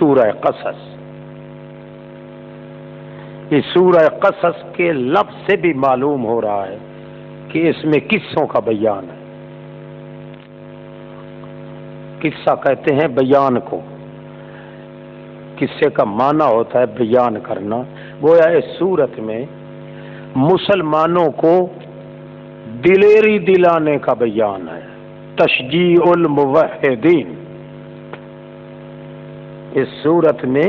سورہ قصص. اس سورہ قصص کے لفظ سے بھی معلوم ہو رہا ہے کہ اس میں قصوں کا بیان ہے. قصہ کہتے ہیں بیان کو. قصے کا معنی ہوتا ہے بیان کرنا. گویا اس صورت میں مسلمانوں کو دلیری دلانے کا بیان ہے. تشجیع الموحدین. اس صورت میں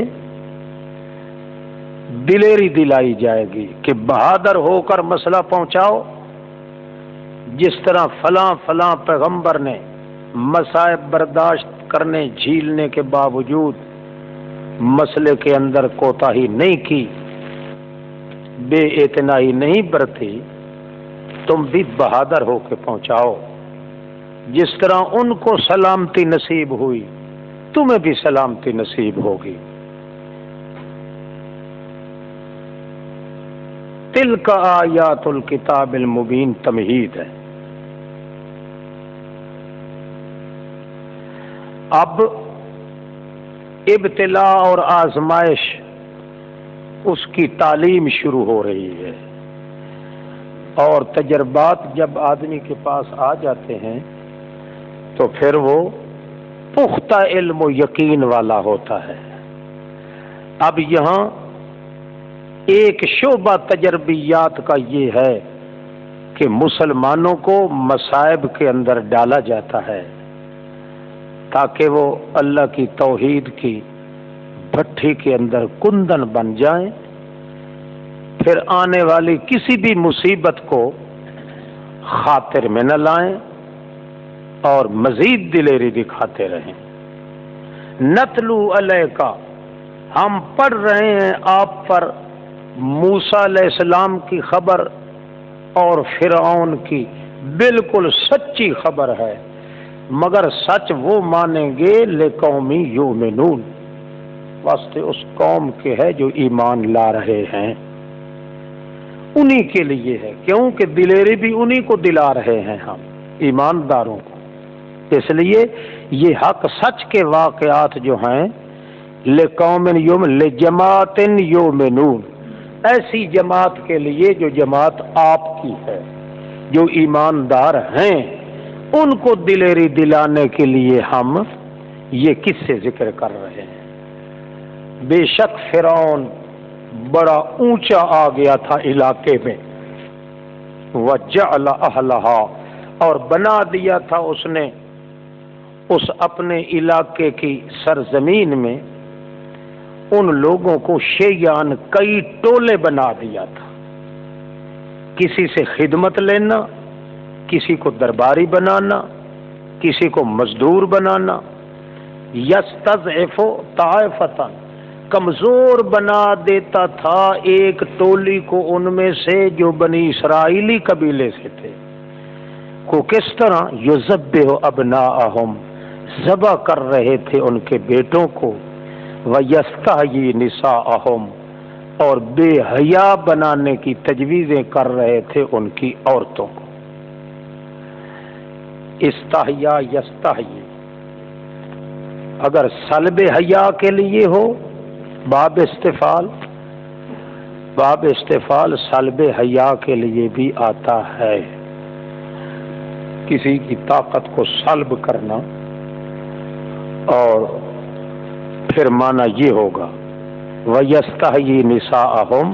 دلیری دلائی جائے گی کہ بہادر ہو کر مسئلہ پہنچاؤ. جس طرح فلاں فلاں پیغمبر نے مصائب برداشت کرنے جھیلنے کے باوجود مسئلے کے اندر کوتاہی نہیں کی، بے اعتنائی نہیں برتی، تم بھی بہادر ہو کے پہنچاؤ. جس طرح ان کو سلامتی نصیب ہوئی تمہیں بھی سلامتی نصیب ہوگی. تلک آیات الکتاب المبین تمہید ہے. اب ابتلاء اور آزمائش اس کی تعلیم شروع ہو رہی ہے، اور تجربات جب آدمی کے پاس آ جاتے ہیں تو پھر وہ پختہ علم و یقین والا ہوتا ہے. اب یہاں ایک شعبہ تجربیات کا یہ ہے کہ مسلمانوں کو مصائب کے اندر ڈالا جاتا ہے تاکہ وہ اللہ کی توحید کی بھٹی کے اندر کندن بن جائیں، پھر آنے والی کسی بھی مصیبت کو خاطر میں نہ لائیں اور مزید دلیری دکھاتے رہیں. نتلو علیک، ہم پڑھ رہے ہیں آپ پر موسیٰ علیہ السلام کی خبر اور فرعون کی. بالکل سچی خبر ہے، مگر سچ وہ مانیں گے لقوم یؤمنون، واسطے اس قوم کے ہے جو ایمان لا رہے ہیں. انہی کے لیے ہے، کیونکہ دلیری بھی انہی کو دلا رہے ہیں ہم ایمانداروں کو. اس لیے یہ حق سچ کے واقعات جو ہیں لقوم یؤمنون، لجماعت یؤمنون، ایسی جماعت کے لیے جو جماعت آپ کی ہے، جو ایماندار ہیں، ان کو دلیری دلانے کے لیے ہم یہ قصے ذکر کر رہے ہیں. بے شک فرعون بڑا اونچا آ گیا تھا علاقے میں، وجعل اہلہا، اور بنا دیا تھا اس نے اس اپنے علاقے کی سرزمین میں ان لوگوں کو شیعان، کئی ٹولے بنا دیا تھا. کسی سے خدمت لینا، کسی کو درباری بنانا، کسی کو مزدور بنانا. یستضعف طائفۃ، کمزور بنا دیتا تھا ایک ٹولی کو ان میں سے جو بنی اسرائیلی قبیلے سے تھے. کو کس طرح یذبح ابناءہم، ذبح کر رہے تھے ان کے بیٹوں کو، ویستحیی نساءہم، اور بے حیا بنانے کی تجویزیں کر رہے تھے ان کی عورتوں کو. استحیا یستحیی، اگر سلب حیا کے لیے ہو باب استفال سلب حیا کے لیے بھی آتا ہے. کسی کی طاقت کو سلب کرنا، اور پھر معنی یہ ہوگا وَيَسْتَحْيِي نِسَاءَهُمْ،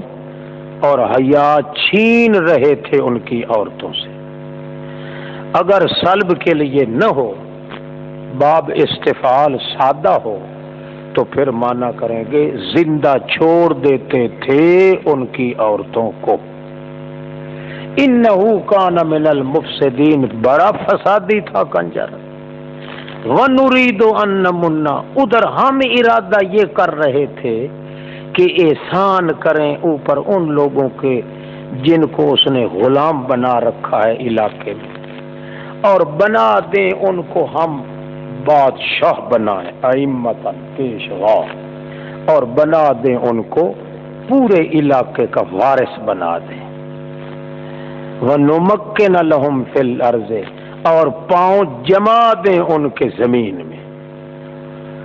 اور حیا چھین رہے تھے ان کی عورتوں سے. اگر سلب کے لیے نہ ہو، باب استفعال سادہ ہو، تو پھر معنی کریں گے زندہ چھوڑ دیتے تھے ان کی عورتوں کو. انہو کان من المفسدین، بڑا فسادی تھا کنجر. وَنُرِيدُ أَن نَّمُنَّ، ادھر ہم ارادہ یہ کر رہے تھے کہ احسان کریں اوپر ان لوگوں کے جن کو اس نے غلام بنا رکھا ہے علاقے میں، اور بنا دیں ان کو ہم بادشاہ بنائیں، ائمتاً پیشوا، اور بنا دیں ان کو پورے علاقے کا وارث بنا دیں. وَنُمَكِّنَ لَهُمْ فِي الْأَرْضِ، اور پاؤں جما دیں ان کے زمین میں.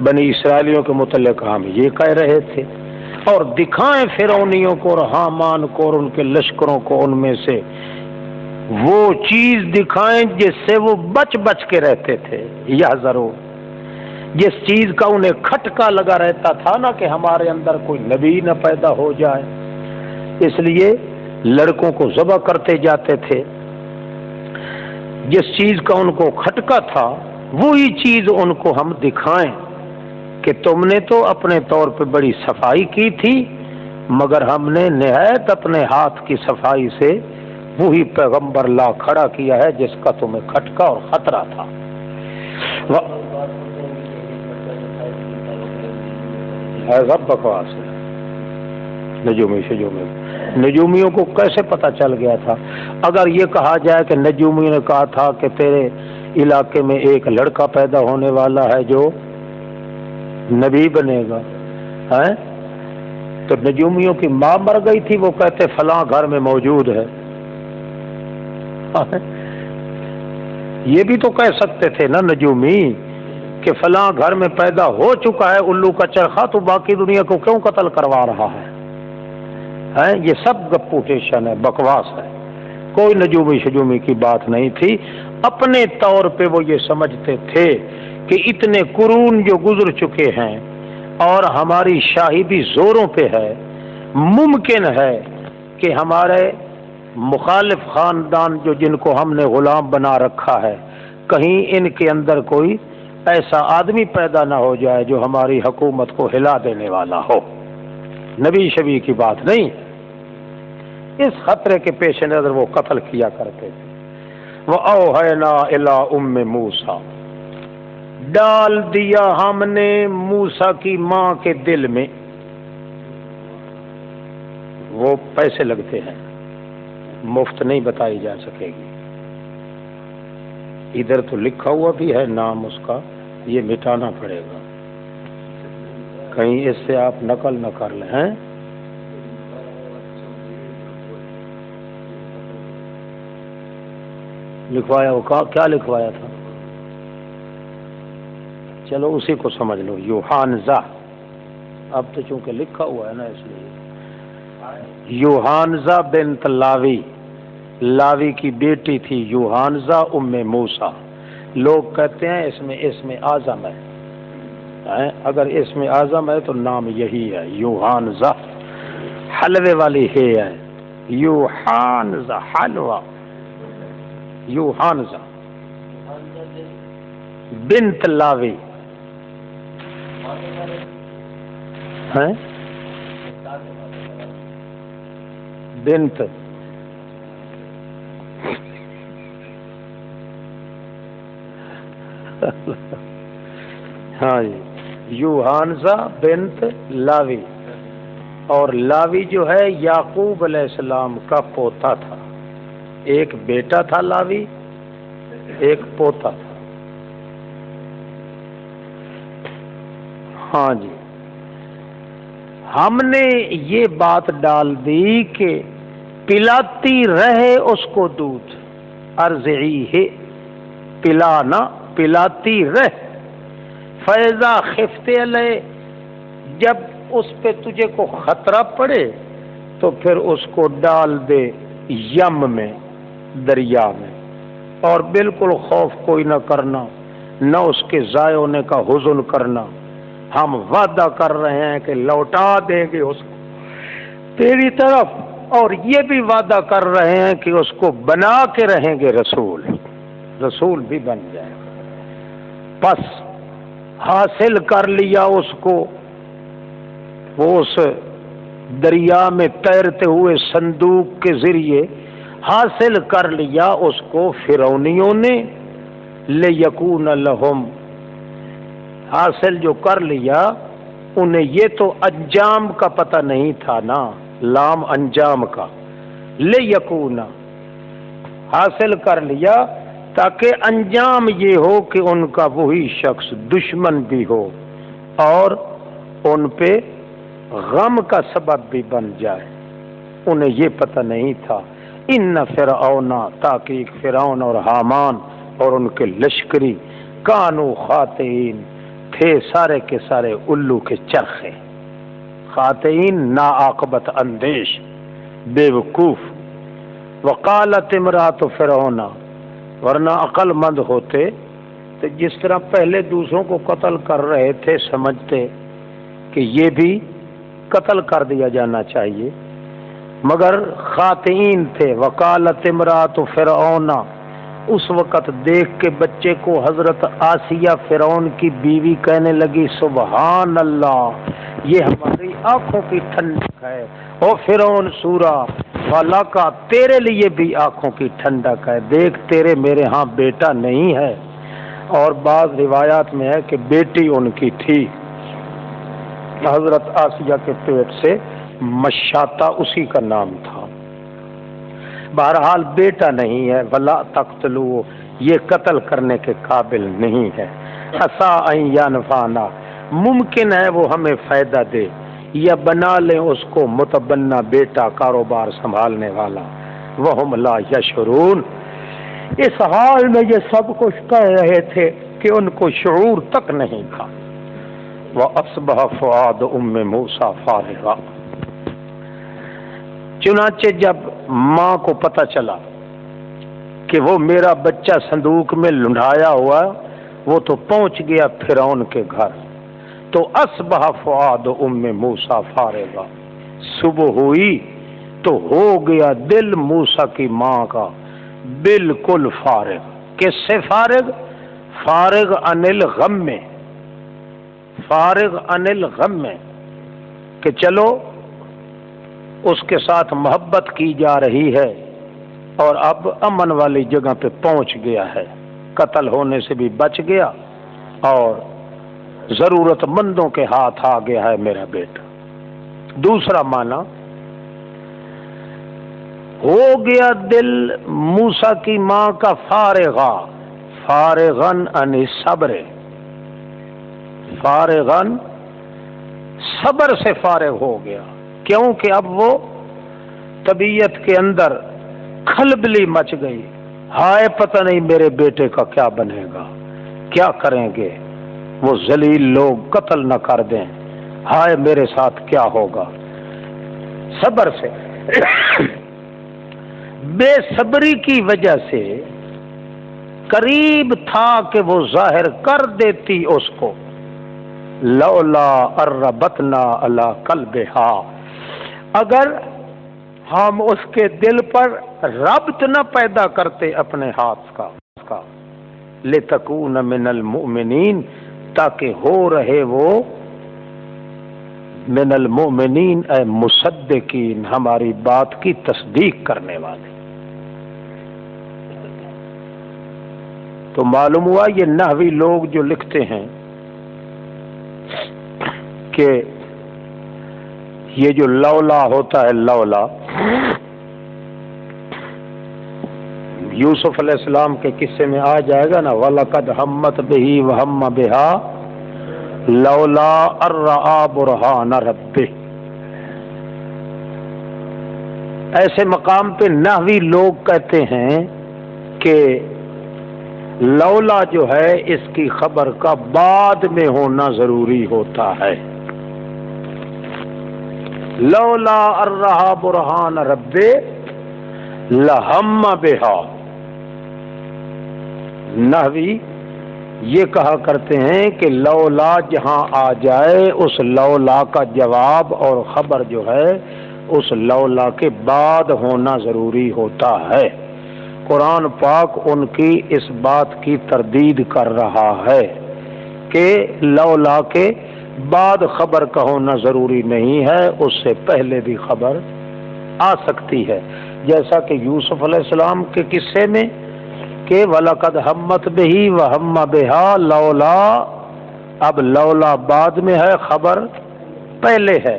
بنی اسرائیلیوں کے متعلق ہم یہ کہہ رہے تھے، اور دکھائیں فرعونیوں کو اور حامان کو اور ان کے لشکروں کو ان میں سے وہ چیز دکھائیں جس سے وہ بچ بچ کے رہتے تھے، یا ضرور جس چیز کا انہیں کھٹکا لگا رہتا تھا نا کہ ہمارے اندر کوئی نبی نہ پیدا ہو جائے، اس لیے لڑکوں کو ذبح کرتے جاتے تھے۔ جس چیز کا ان کو کھٹکا تھا وہی چیز ان کو ہم دکھائیں کہ تم نے تو اپنے طور پہ بڑی صفائی کی تھی، مگر ہم نے نہایت اپنے ہاتھ کی صفائی سے وہی پیغمبر لا کھڑا کیا ہے جس کا تمہیں کھٹکا اور خطرہ تھا۔ بکواس ہے، نجومیوں کو کیسے پتہ چل گیا تھا؟ اگر یہ کہا جائے کہ نجومیوں نے کہا تھا کہ تیرے علاقے میں ایک لڑکا پیدا ہونے والا ہے جو نبی بنے گا، تو نجومیوں کی ماں مر گئی تھی، وہ کہتے فلاں گھر میں موجود ہے۔ یہ بھی تو کہہ سکتے تھے نا نجومی کہ فلاں گھر میں پیدا ہو چکا ہے الو کا چرخا، تو باقی دنیا کو کیوں قتل کروا رہا ہے؟ یہ سب گپوٹیشن ہے، بکواس ہے، کوئی نجومی شجومی کی بات نہیں تھی۔ اپنے طور پہ وہ یہ سمجھتے تھے کہ اتنے قرون جو گزر چکے ہیں اور ہماری شاہی بھی زوروں پہ ہے، ممکن ہے کہ ہمارے مخالف خاندان جو جن کو ہم نے غلام بنا رکھا ہے، کہیں ان کے اندر کوئی ایسا آدمی پیدا نہ ہو جائے جو ہماری حکومت کو ہلا دینے والا ہو۔ نبی شبی کی بات نہیں، اس خطرے کے پیش نظر وہ قتل کیا کرتے تھے۔ وَأَوْحَيْنَا إِلَىٰ أُمِّ مُوسَىٰ، ڈال دیا ہم نے موسیٰ کی ماں کے دل میں، وہ پیسے لگتے ہیں، مفت نہیں بتائی جا سکے گی، ادھر تو لکھا ہوا بھی ہے نام اس کا، یہ مٹانا پڑے گا، کہیں اس سے آپ نقل نہ کر لیں۔ ہیں لکھوایا وہ کیا لکھوایا تھا؟ چلو اسی کو سمجھ لو، یوحانزا، اب تو چونکہ لکھا ہوا ہے نا اس لیے یوحانزا بنت لاوی، لاوی کی بیٹی تھی یوحانزا ام موسیٰ۔ لوگ کہتے ہیں اس میں اعظم ہے، اگر اس میں اعظم ہے تو نام یہی ہے یوحانزا، حلوے والی ہے یوحانزا، حلوہ یوحانزا بنت لاوی ہیں، بنت ہاں جی، یوحانزا بنت لاوی، اور لاوی جو ہے یعقوب علیہ السلام کا پوتا تھا، ایک بیٹا تھا لاوی، ایک پوتا تھا۔ ہاں جی، ہم نے یہ بات ڈال دی کہ پلاتی رہے اس کو دودھ، ارضعی ہے، پلانا، پلاتی رہ، فیضا خفت علیہ، جب اس پہ تجھے کو خطرہ پڑے تو پھر اس کو ڈال دے یم میں، دریا میں، اور بالکل خوف کوئی نہ کرنا، نہ اس کے ضائع ہونے کا حزن کرنا، ہم وعدہ کر رہے ہیں کہ لوٹا دیں گے اس کو تیری طرف، اور یہ بھی وعدہ کر رہے ہیں کہ اس کو بنا کے رہیں گے رسول بھی بن جائے گا۔ پس حاصل کر لیا اس کو، وہ اس دریا میں تیرتے ہوئے صندوق کے ذریعے حاصل کر لیا اس کو فرعونیوں نے، لِیَکُونَ لَهُمْ، حاصل جو کر لیا انہیں یہ تو انجام کا پتہ نہیں تھا نا، لام انجام کا، لِیَکُونَ حاصل کر لیا تاکہ انجام یہ ہو کہ ان کا وہی شخص دشمن بھی ہو اور ان پہ غم کا سبب بھی بن جائے، انہیں یہ پتہ نہیں تھا۔ ان فرعون، تحقیق فرعون اور حامان اور ان کے لشکری، کانوا خاطئین، تھے سارے کے سارے الو کے چرخے، خاطئین ناعاقبت اندیش، بے وقوف۔ وقالت امرأۃ فرعون، ورنہ عقل مند ہوتے تو جس طرح پہلے دوسروں کو قتل کر رہے تھے سمجھتے کہ یہ بھی قتل کر دیا جانا چاہیے، مگر خاطئین تھے۔ وقالت امرأۃ فرعون، اس وقت دیکھ کے بچے کو حضرت آسیہ فرعون کی بیوی کہنے لگی سبحان اللہ، یہ ہماری آنکھوں کی ٹھنڈک ہے۔ او فرعون سورا، والا کا تیرے لیے بھی آنکھوں کی ٹھنڈک ہے، دیکھ تیرے میرے ہاں بیٹا نہیں ہے، اور بعض روایات میں ہے کہ بیٹی ان کی تھی، حضرت آسیہ کے پیٹ سے مشاطہ اسی کا نام تھا۔ بہرحال بیٹا نہیں ہے، ولا تقتلوا، یہ قتل کرنے کے قابل نہیں ہے۔ عسیٰ ان ینفعنا، ممکن ہے وہ ہمیں فائدہ دے، یا بنا لیں اس کو متبنہ بیٹا، کاروبار سنبھالنے والا۔ وہم لا یشعرون، اس حال میں یہ سب کچھ کہہ رہے تھے کہ ان کو شعور تک نہیں تھا۔ وَأَصْبَحَ فُؤَادُ أُمِّ مُوسَىٰ فَارِغًا، چنانچہ جب ماں کو پتہ چلا کہ وہ میرا بچہ صندوق میں لنڈھایا ہوا، وہ تو پہنچ گیا فرعون کے گھر، تو اصبح فؤاد ام موسیٰ فارغا، صبح ہوئی تو ہو گیا دل موسیٰ کی ماں کا بالکل فارغ۔ کس سے فارغ؟ فارغ عن الغم میں، فارغ عن الغم میں، کہ چلو اس کے ساتھ محبت کی جا رہی ہے اور اب امن والی جگہ پہ پہنچ گیا ہے، قتل ہونے سے بھی بچ گیا اور ضرورت مندوں کے ہاتھ آ گیا ہے میرا بیٹا۔ دوسرا معنی، ہو گیا دل موسیٰ کی ماں کا فارغا، فارغن عن صبر، فارغن صبر سے فارغ ہو گیا، کیونکہ اب وہ طبیعت کے اندر کھلبلی مچ گئی، ہائے پتہ نہیں میرے بیٹے کا کیا بنے گا، کیا کریں گے وہ ذلیل لوگ، قتل نہ کر دیں، ہائے میرے ساتھ کیا ہوگا۔ صبر سے بے صبری کی وجہ سے قریب تھا کہ وہ ظاہر کر دیتی اس کو، لولا اربتنا علی قلبہا، اگر ہم اس کے دل پر ربط نہ پیدا کرتے اپنے ہاتھ کا، لتکون من المؤمنین، تاکہ ہو رہے وہ من المؤمنین اے مصدقین، ہماری بات کی تصدیق کرنے والے۔ تو معلوم ہوا یہ نحوی لوگ جو لکھتے ہیں کہ یہ جو لولا ہوتا ہے، لولا یوسف علیہ السلام کے قصے میں آ جائے گا نا، وَلَقَدْ هَمَّتْ بِهِ وَهَمَّ بِهَا لَوْلَا أَن رَّأَىٰ بُرْهَانَ رَبِّهِ۔ ایسے مقام پہ نحوی لوگ کہتے ہیں کہ لولا جو ہے اس کی خبر کا بعد میں ہونا ضروری ہوتا ہے، لولا أن رأى برهان ربه لَهَمَّ بِهَا۔ نحوی یہ کہا کرتے ہیں کہ لولا جہاں آ جائے اس لولا کا جواب اور خبر جو ہے اس لولا کے بعد ہونا ضروری ہوتا ہے۔ قرآن پاک ان کی اس بات کی تردید کر رہا ہے کہ لولا کے بعد خبر کا ہونا ضروری نہیں ہے، اس سے پہلے بھی خبر آ سکتی ہے، جیسا کہ یوسف علیہ السلام کے قصے میں کہ وَلَقَدْ هَمَّتْ بِهِ وَهَمَّ بِهَا لَوْلَا، اب لولا بعد میں ہے، خبر پہلے ہے۔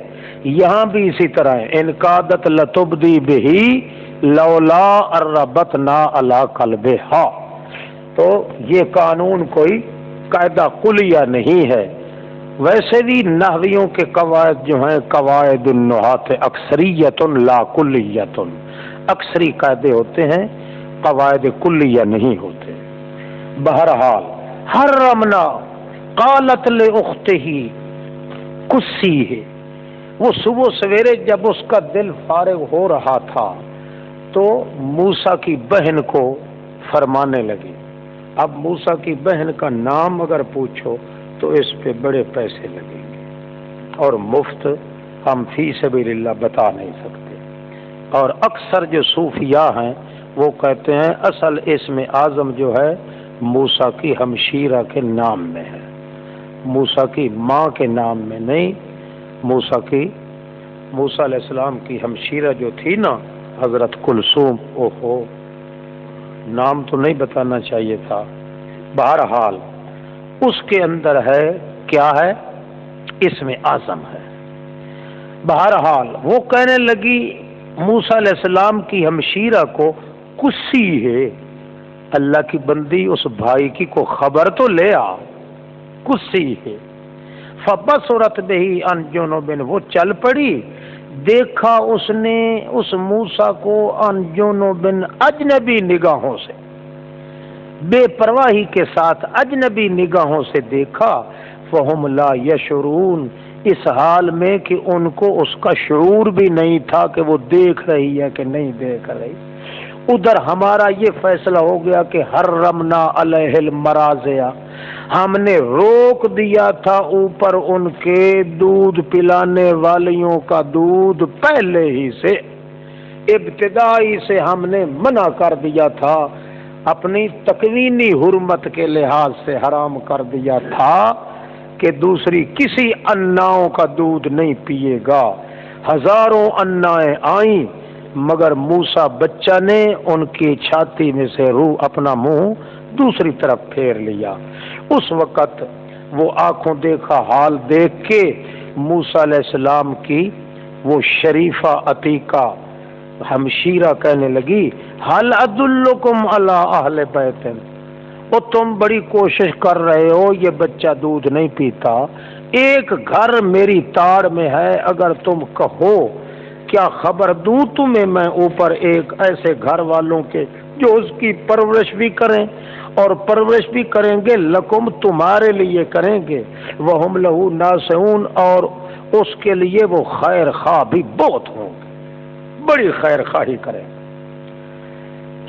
یہاں بھی اسی طرح ہے، إِنْ كَادَتْ لَتُبْدِي بِهِ لَوْلَا أَن رَّبَطْنَا عَلَىٰ قَلْبِهَا۔ تو یہ قانون کوئی قاعدہ کلیہ نہیں ہے۔ ویسے بھی نحویوں کے قواعد جو ہیں قواعد النحاة اکثریت لا کلیت، اکثری قاعدے ہوتے ہیں، قواعد کلیہ نہیں ہوتے۔ بہرحال حرمنا، قالت لأختہ قصی ہے، وہ صبح سویرے جب اس کا دل فارغ ہو رہا تھا تو موسیٰ کی بہن کو فرمانے لگی. اب موسیٰ کی بہن کا نام اگر پوچھو تو اس پہ بڑے پیسے لگیں گے اور مفت ہم فی سبیل اللہ بتا نہیں سکتے. اور اکثر جو صوفیاء ہیں وہ کہتے ہیں اصل اسم اعظم جو ہے موسیٰ کی ہمشیرہ کے نام میں ہے، موسیٰ کی ماں کے نام میں نہیں. موسیٰ علیہ السلام کی ہمشیرہ جو تھی نا حضرت کلثوم، اوہو نام تو نہیں بتانا چاہیے تھا. بہرحال اس کے اندر ہے کیا ہے، اسم اعظم ہے. بہرحال وہ کہنے لگی موسیٰ علیہ السلام کی ہمشیرہ کو قصی ہے. اللہ کی بندی اس بھائی کی کو خبر تو لے آ، قصی ہے. فبصرت بہ عن جنب، وہ چل پڑی، دیکھا اس نے اس موسیٰ کو عن جنب، اجنبی نگاہوں سے، بے پرواہی کے ساتھ اجنبی نگاہوں سے دیکھا. فہم لا یشعرون، اس حال میں کہ ان کو اس کا شعور بھی نہیں تھا کہ وہ دیکھ رہی ہے کہ نہیں دیکھ رہی. ادھر ہمارا یہ فیصلہ ہو گیا کہ حرمنا علیہ المراضع، ہم نے روک دیا تھا اوپر ان کے دودھ پلانے والیوں کا دودھ، پہلے ہی سے ابتدائی سے ہم نے منع کر دیا تھا، اپنی تکوینی حرمت کے لحاظ سے حرام کر دیا تھا کہ دوسری کسی اناؤں کا دودھ نہیں پیے گا. ہزاروں انائیں آئیں مگر موسیٰ بچہ نے ان کی چھاتی میں سے روح اپنا منہ دوسری طرف پھیر لیا. اس وقت وہ آنکھوں دیکھا حال دیکھ کے موسیٰ علیہ السلام کی وہ شریفہ عتیقہ ہمشیرہ کہنے لگی حل ادلکم علی اہل بیت، وہ تم بڑی کوشش کر رہے ہو، یہ بچہ دودھ نہیں پیتا، ایک گھر میری تاڑ میں ہے، اگر تم کہو کیا خبر دوں تمہیں میں اوپر ایک ایسے گھر والوں کے جو اس کی پرورش بھی کریں، اور پرورش بھی کریں گے لکم تمہارے لیے کریں گے، وہم لہو ناصحون، اور اس کے لیے وہ خیر خواہ بھی بہت ہوں گے، بڑی خیر خواہی کریں.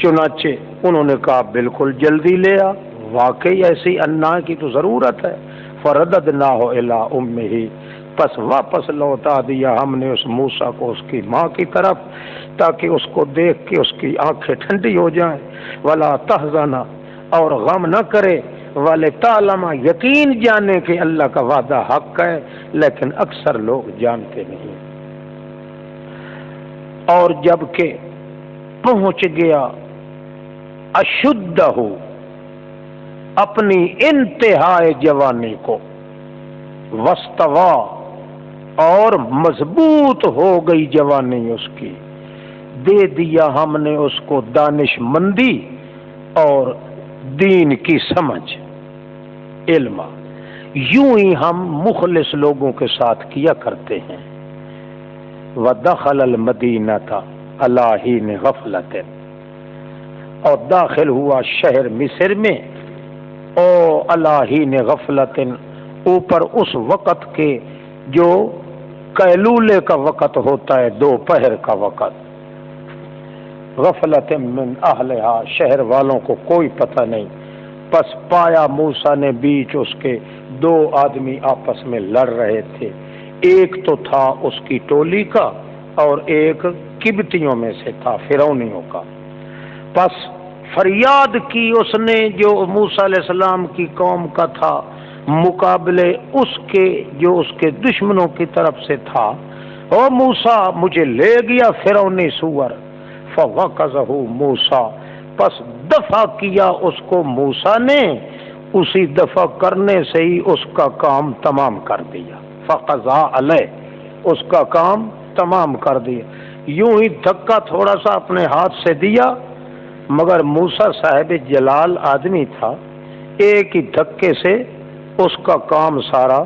چنانچہ انہوں نے کہا بالکل جلدی لے آ، واقعی ایسی انا کی تو ضرورت ہے. فرددناہ الی امہ، پس واپس لوٹا دیا ہم نے اس موسیٰ کو اس کی ماں کی طرف تاکہ اس کو دیکھ کے اس کی آنکھیں ٹھنڈی ہو جائیں. ولا تحزن، اور غم نہ کرے، ولتعلم، یقین جانے کہ اللہ کا وعدہ حق ہے، لیکن اکثر لوگ جانتے نہیں. اور جب کہ پہنچ گیا اشدہ، اپنی انتہائی جوانی کو، واستوا، اور مضبوط ہو گئی جوانی اس کی، دے دیا ہم نے اس کو دانش مندی اور دین کی سمجھ، علم. یوں ہی ہم مخلص لوگوں کے ساتھ کیا کرتے ہیں. وَدَخَلَ الْمَدِينَةَ عَلَىٰ حِينِ غَفْلَةٍ، اور داخل ہوا شہر مصر میں، او عَلَىٰ حِينِ غَفْلَةٍ، اوپر اس وقت کے جو قیلولے کا وقت ہوتا ہے، دوپہر کا وقت. غفلت من اہلہا، شہر والوں کو کوئی پتہ نہیں. پس پایا موسیٰ نے بیچ اس کے دو آدمی آپس میں لڑ رہے تھے، ایک تو تھا اس کی ٹولی کا اور ایک قبطیوں میں سے تھا، فرعونیوں کا. پس فریاد کی اس نے جو موسیٰ علیہ السلام کی قوم کا تھا، مقابلے اس کے جو اس کے دشمنوں کی طرف سے تھا، او موسیٰ مجھے لے گیا فرعونی سور. فوقظہ موسیٰ، پس دفع کیا اس کو موسیٰ نے، اسی دفع کرنے سے ہی اس کا کام تمام کر دیا. فقضا علیہ، اس کا کام تمام کر دیا. یوں ہی دھکا تھوڑا سا اپنے ہاتھ سے دیا، مگر موسیٰ صاحب جلال آدمی تھا، ایک ہی دھکے سے اس کا کام سارا.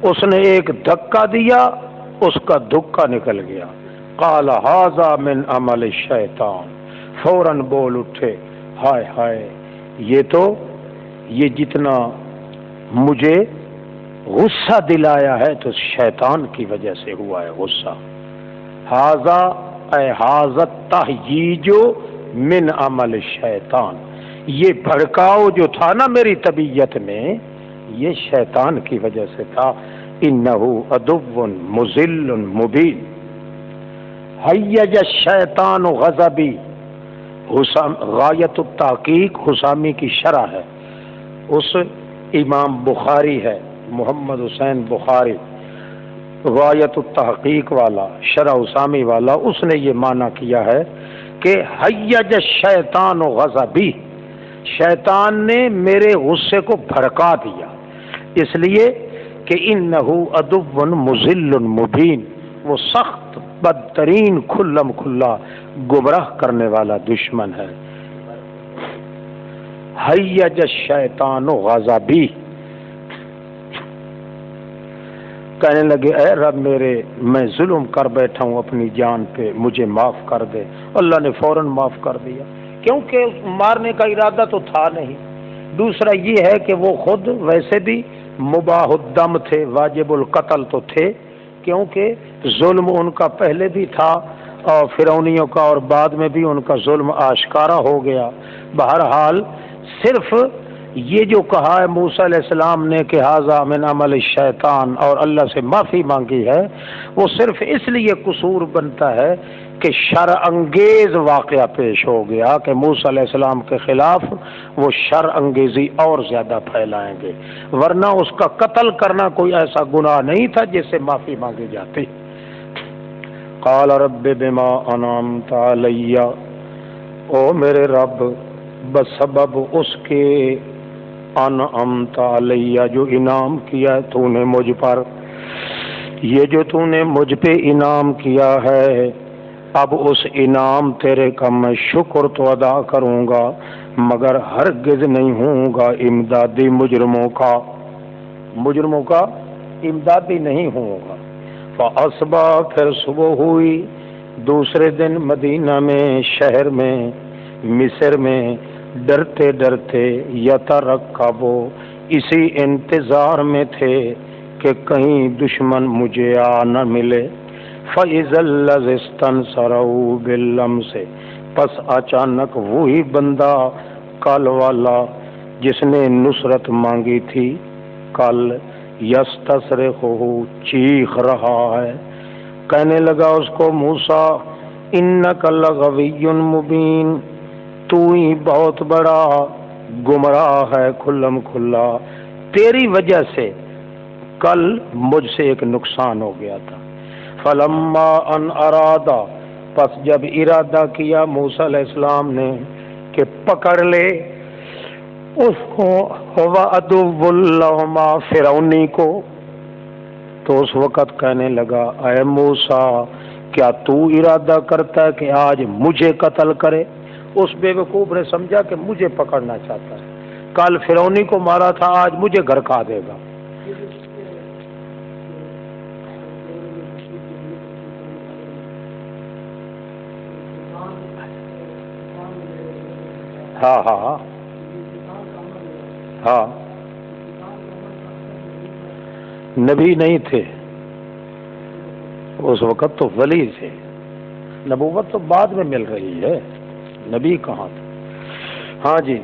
اس نے ایک دھکا دیا، اس کا دھکا نکل گیا. قال ھذا من عمل الشیطان، فوراً بول اٹھے ہائے ہائے، یہ جتنا مجھے غصہ دلایا ہے تو شیطان کی وجہ سے ہوا ہے غصہ. ھذا اے ھذا تہییج من عمل شیطان، یہ بھڑکاؤ جو تھا نا میری طبیعت میں یہ شیطان کی وجہ سے تھا. انہ عدو مضل مبین. ہیج الشیطان غضبی، غایت التحقیق حسامی کی شرح ہے. اس امام بخاری ہے محمد حسین بخاری، غایت التحقیق والا شرح حسامی والا، اس نے یہ معنی کیا ہے کہ ہیج الشیطان غضبی، شیطان نے میرے غصے کو بھڑکا دیا اس لیے کہ انہ عدو مضل مبین، وہ سخت بدترین کھلم کھلا گمراہ کرنے والا دشمن ہے. ہیج الشیطان غضبی، کہنے لگے اے رب میرے، میں ظلم کر بیٹھا ہوں اپنی جان پہ، مجھے معاف کر دے. اللہ نے فوراً معاف کر دیا کیونکہ مارنے کا ارادہ تو تھا نہیں. دوسرا یہ ہے کہ وہ خود ویسے بھی مباح الدم تھے، واجب القتل تو تھے، کیونکہ ظلم ان کا پہلے بھی تھا اور فرعونیوں کا، اور بعد میں بھی ان کا ظلم آشکارا ہو گیا. بہرحال صرف یہ جو کہا ہے موسیٰ علیہ السلام نے کہ ھذا من عمل الشیطان اور اللہ سے معافی مانگی ہے، وہ صرف اس لیے قصور بنتا ہے کہ شر انگیز واقعہ پیش ہو گیا کہ موسیٰ علیہ السلام کے خلاف وہ شر انگیزی اور زیادہ پھیلائیں گے، ورنہ اس کا قتل کرنا کوئی ایسا گناہ نہیں تھا جس سے معافی مانگی جاتی. قال رب بما انعمت علی، او میرے رب بسبب اس کے انعمت علی جو انعام کیا تو نے مجھ پر، یہ جو تو نے مجھ پہ انعام کیا ہے اب اس انعام تیرے کا میں شکر تو ادا کروں گا مگر ہرگز نہیں ہوں گا امدادی مجرموں کا امدادی نہیں ہوں گا. فاصبح، پھر صبح ہوئی دوسرے دن مدینہ میں، شہر میں، مصر میں، ڈرتے ڈرتے یترقبو، اسی انتظار میں تھے کہ کہیں دشمن مجھے آ نہ ملے. فَإِذَا الَّذِي اسْتَنصَرَهُ بِالْأَمْسِ، پس اچانک وہی بندہ کل والا جس نے نصرت مانگی تھی کل، یستصرخہ، چیخ رہا ہے، کہنے لگا اس کو موسیٰ انک لغوی مبین، تو ہی بہت بڑا گمراہ ہے کھلم کھلا، تیری وجہ سے کل مجھ سے ایک نقصان ہو گیا تھا. فلما ان ارادہ، پس جب ارادہ کیا موسیٰ علیہ السلام نے کہ پکڑ لے اس کو، ہوا عدو لہما، فرعونی کو، تو اس وقت کہنے لگا اے موسیٰ کیا تو ارادہ کرتا ہے کہ آج مجھے قتل کرے؟ اس بے وقوف نے سمجھا کہ مجھے پکڑنا چاہتا ہے، کل فرعونی کو مارا تھا آج مجھے گھرکا دے گا. ہاں ہاں ہاں، نبی نہیں تھے اس وقت تو ولی تھے، نبوت تو بعد میں مل رہی ہے، نبی کہاں تھے. ہاں جی،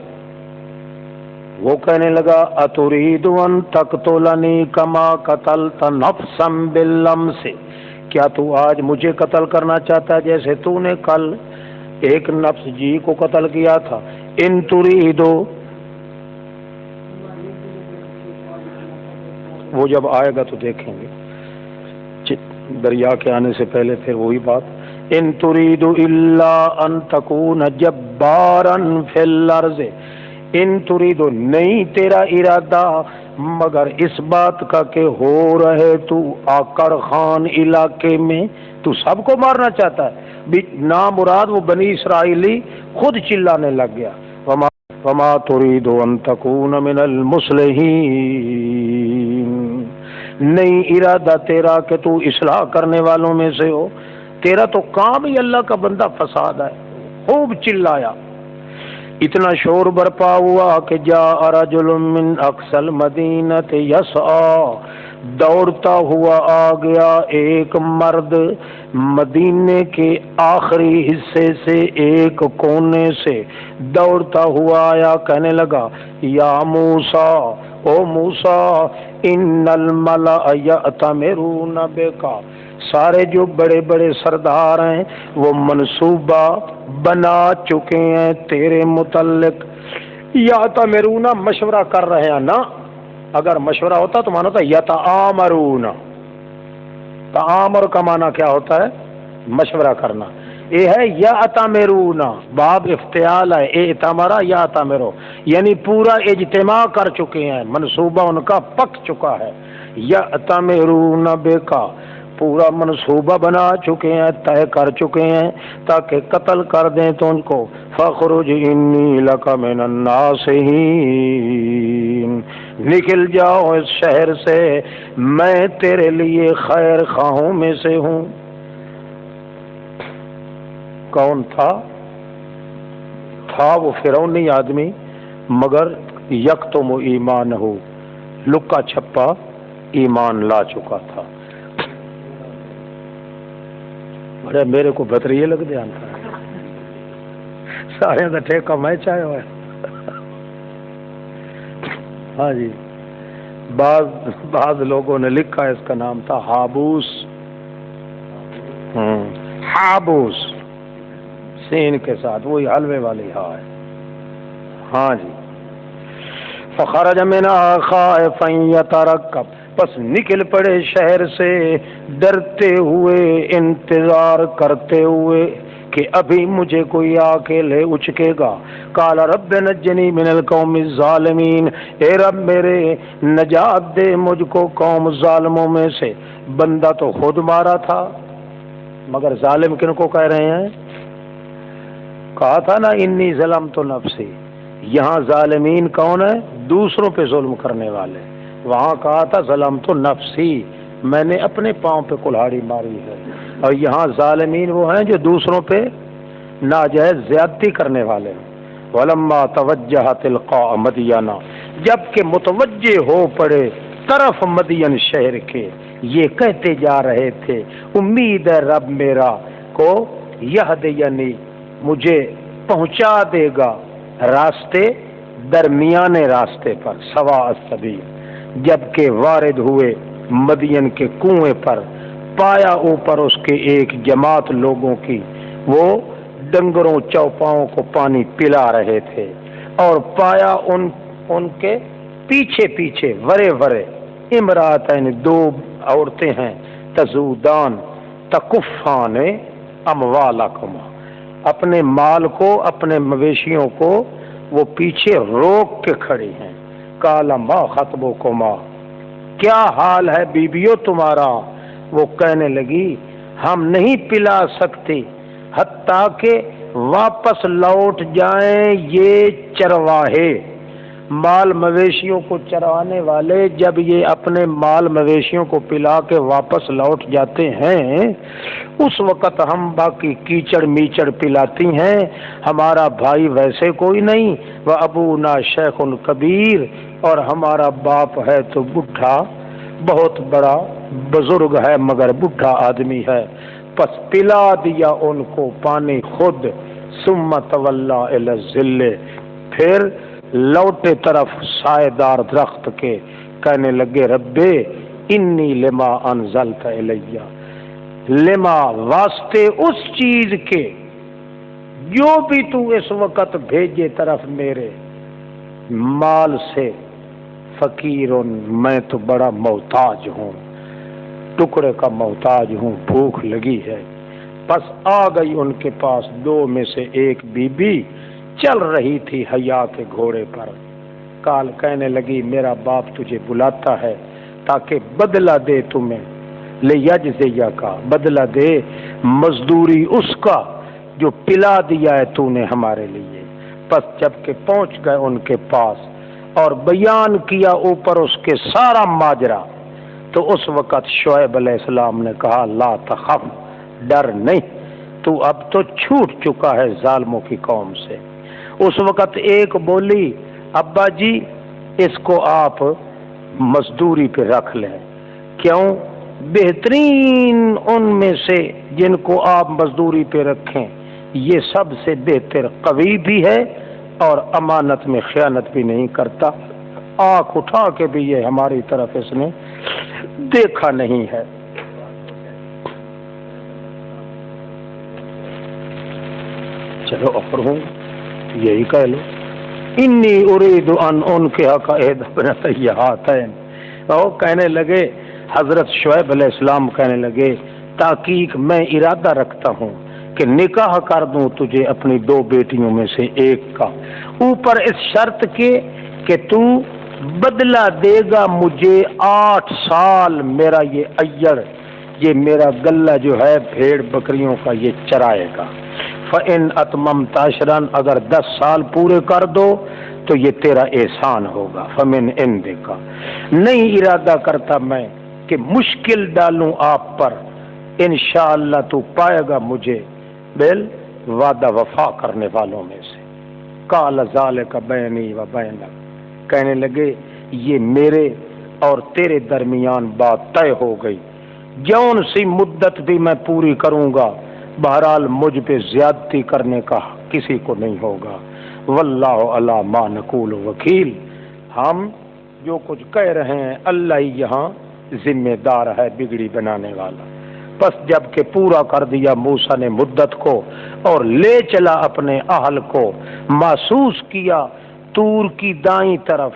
وہ کہنے لگا اتريد ان تقتلنی کما قتلت نفسا بالامس، کیا تو آج مجھے قتل کرنا چاہتا ہے جیسے تو نے کل ایک نفس جی کو قتل کیا تھا. ان تريد، وہ جب آئے گا تو دیکھیں گے دریا کے آنے سے پہلے پھر وہی بات. ان تريد الا ان تكون جبارا في الارض، ان تريد، نہیں تیرا ارادہ مگر اس بات کا کہ ہو رہے تو آکر خان علاقے میں، تو سب کو مارنا چاہتا ہے. نام مراد وہ بنی اسرائیلی خود چلانے لگ گیا. وما تريد ان تكون من المصلحین، نہیں ارادہ تیرا کہ تو اصلاح کرنے والوں میں سے ہو، تیرا تو کام ہی اللہ کا بندہ فساد ہے. خوب چلایا اتنا شور برپا ہوا کہ جاء رجل من اقصى المدینۃ یسعی، دوڑتا ہوا آ گیا ایک مرد مدینے کے آخری حصے سے، ایک کونے سے دوڑتا ہوا آیا، کہنے لگا یا موسیٰ، او موسیٰ، ان الملأ یأتمرون بک، سارے جو بڑے بڑے سردار ہیں وہ منصوبہ بنا چکے ہیں تیرے متعلق۔ یأتمرون مشورہ کر رہے ہیں نا، اگر مشورہ ہوتا تو مانا ہوتا یتآمرون، تعامر کا معنی کیا ہوتا ہے؟ مشورہ کرنا۔ یہ ہے یأتمرون، باب افتعال ہے، ائتمر یأتمر، یعنی پورا اجتماع کر چکے ہیں، منصوبہ ان کا پک چکا ہے۔ یأتمرون بک، پورا منصوبہ بنا چکے ہیں، طے کر چکے ہیں تاکہ قتل کر دیں تو ان کو۔ فخرج انی لک من الناصحین، نکل جاؤ اس شہر سے، میں تیرے لیے خیر خواہوں میں سے ہوں۔ کون تھا وہ فرعونی آدمی، مگر یکتم ایمان ہو، لکا چھپا ایمان لا چکا تھا۔ بڑے میرے کو بتریے لگ دیا تھا، سارے کا ٹھیکہ میں چاہے ہوئے۔ ہاں جی، بعض لوگوں نے لکھا اس کا نام تھا حابوس، حابوس سین کے ساتھ، وہی حلوے والی ہاں ہے۔ ہاں جی، فخرج منها خائفا يترقب، پس نکل پڑے شہر سے ڈرتے ہوئے، انتظار کرتے ہوئے کہ ابھی مجھے کوئی آ کے لے اچکے گا۔ قال رب نجنی من القوم الظالمین، اے رب میرے نجات دے مجھ کو قوم ظالموں میں سے۔ بندہ تو خود مارا تھا، مگر ظالم کن کو کہہ رہے ہیں؟ کہا تھا نا انی ظلمت نفسی، یہاں ظالمین کون ہے؟ دوسروں پہ ظلم کرنے والے۔ وہاں کہا تھا ظلمت نفسی، میں نے اپنے پاؤں پہ کلہاڑی ماری ہے، اور یہاں ظالمین وہ ہیں جو دوسروں پہ ناجائز زیادتی کرنے والے ہیں۔ وَلَمَّا تَوَجَّهَ تِلْقَاءَ مَدْيَنَ، جب کہ متوجہ ہو پڑے طرف مدین شہر کے، یہ کہتے جا رہے تھے امید ہے رب میرا کو یہدینی، مجھے پہنچا دے گا راستے درمیانے راستے پر، سواء السبیل۔ جبکہ وارد ہوئے مدین کے کنویں پر، پایا اوپر اس کے ایک جماعت لوگوں کی، وہ ڈنگروں چوپاؤں کو پانی پلا رہے تھے، اور پایا ان کے پیچھے پیچھے ورے امراتین، دو عورتیں ہیں، تزودان تکفان اموالکما، اپنے مال کو، اپنے مویشیوں کو وہ پیچھے روک کے کھڑی ہیں۔ قال ما خطبکما، کیا حال ہے بیبیوں تمہارا؟ وہ کہنے لگی ہم نہیں پلا سکتے حتیٰ کہ واپس لوٹ جائیں یہ چرواہے، مال مویشیوں کو چرانے والے جب یہ اپنے مال مویشیوں کو پلا کے واپس لوٹ جاتے ہیں، اس وقت ہم باقی کیچڑ میچڑ پلاتی ہیں، ہمارا بھائی ویسے کوئی نہیں، وَأَبُونَا شیخ کبیر، اور ہمارا باپ ہے تو بڈھا، بہت بڑا بزرگ ہے مگر بڈھا آدمی ہے۔ پس پلا دیا ان کو پانی خود، ثم تولی الی الظل، پھر لوٹے طرف سائے دار درخت کے، کہنے لگے ربے انی لما انزلت الی، لما واسطے اس چیز کے جو بھی تو اس وقت بھیجے طرف میرے، مال سے فقیر، میں تو بڑا محتاج ہوں، ٹکڑے کا محتاج ہوں، بھوک لگی ہے۔ پس آ گئی ان کے پاس دو میں سے ایک بی بی، چل رہی تھی حیا کے گھوڑے پر، کال کہنے لگی میرا باپ تجھے بلاتا ہے تاکہ بدلہ دے تمہیں، لیجزیہ کا بدلہ دے مزدوری اس کا جو پلا دیا ہے تو نے ہمارے لیے۔ پس جب کہ پہنچ گئے ان کے پاس اور بیان کیا اوپر اس کے سارا ماجرا، تو اس وقت شعیب علیہ السلام نے کہا لا تخف، ڈر نہیں، تو اب تو چھوٹ چکا ہے ظالموں کی قوم سے۔ اس وقت ایک بولی ابا جی اس کو آپ مزدوری پہ رکھ لیں. کیوں؟ بہترین ان میں سے جن کو آپ مزدوری پہ رکھیں یہ سب سے بہتر قوی بھی ہے اور امانت میں خیانت بھی نہیں کرتا. آنکھ اٹھا کے بھی یہ ہماری طرف اس نے دیکھا نہیں ہے. چلو اور ہوں یہی کہہ لو انی ارید ان انکحک احدی ابنتی ہاتین. وہ کہنے لگے حضرت شعیب علیہ السلام کہنے لگے تحقیق میں ارادہ رکھتا ہوں کہ نکاح کر دوں تجھے اپنی 2 بیٹیوں میں سے ایک کا، اوپر اس شرط کے کہ تو بدلہ دے گا مجھے 8 سال میرا یہ ایڑ، یہ میرا گلہ جو ہے بھیڑ بکریوں کا یہ چرائے گا. فَإِنْ أَتْمَمْتَ عَشْرًا اگر 10 سال پورے کر دو تو یہ تیرا احسان ہوگا. فَمِنْ عِنْدِكَ نہیں ارادہ کرتا میں کہ مشکل ڈالوں آپ پر، انشاءاللہ تو پائے گا مجھے بل وعدہ وفا کرنے والوں میں سے. قَالَ ذَلِكَ بَيْنِي وَبَيْنَكَ کہنے لگے یہ میرے اور تیرے درمیان بات طے ہو گئی، جون سی مدت بھی میں پوری کروں گا، بہرحال مجھ پہ زیادتی کرنے کا کسی کو نہیں ہوگا. واللہ علی ما نقول وکیل ہم جو کچھ کہہ رہے ہیں اللہ ہی یہاں ذمہ دار ہے بگڑی بنانے والا. بس جب کہ پورا کر دیا موسیٰ نے مدت کو اور لے چلا اپنے اہل کو، محسوس کیا طور کی دائیں طرف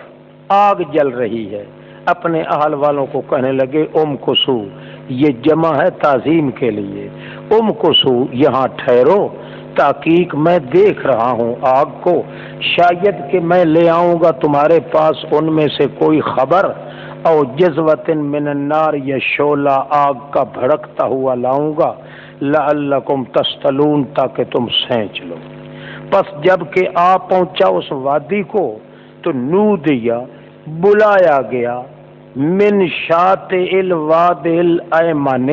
آگ جل رہی ہے، اپنے اہل والوں کو کہنے لگے کسو، یہ جمع ہے تعظیم کے لیے، کسو یہاں ٹھہرو، تحقیق میں دیکھ رہا ہوں آگ کو، شاید کہ میں لے آؤں گا تمہارے پاس ان میں سے کوئی خبر، او جذوۃ من النار یا شعلہ آگ کا بھڑکتا ہوا لاؤں گا، لعلکم تستلون تاکہ تم سینچ لو. پس جب کہ آ پہنچا اس وادی کو تو نودیا بلایا گیا، من شاط الواد الایمن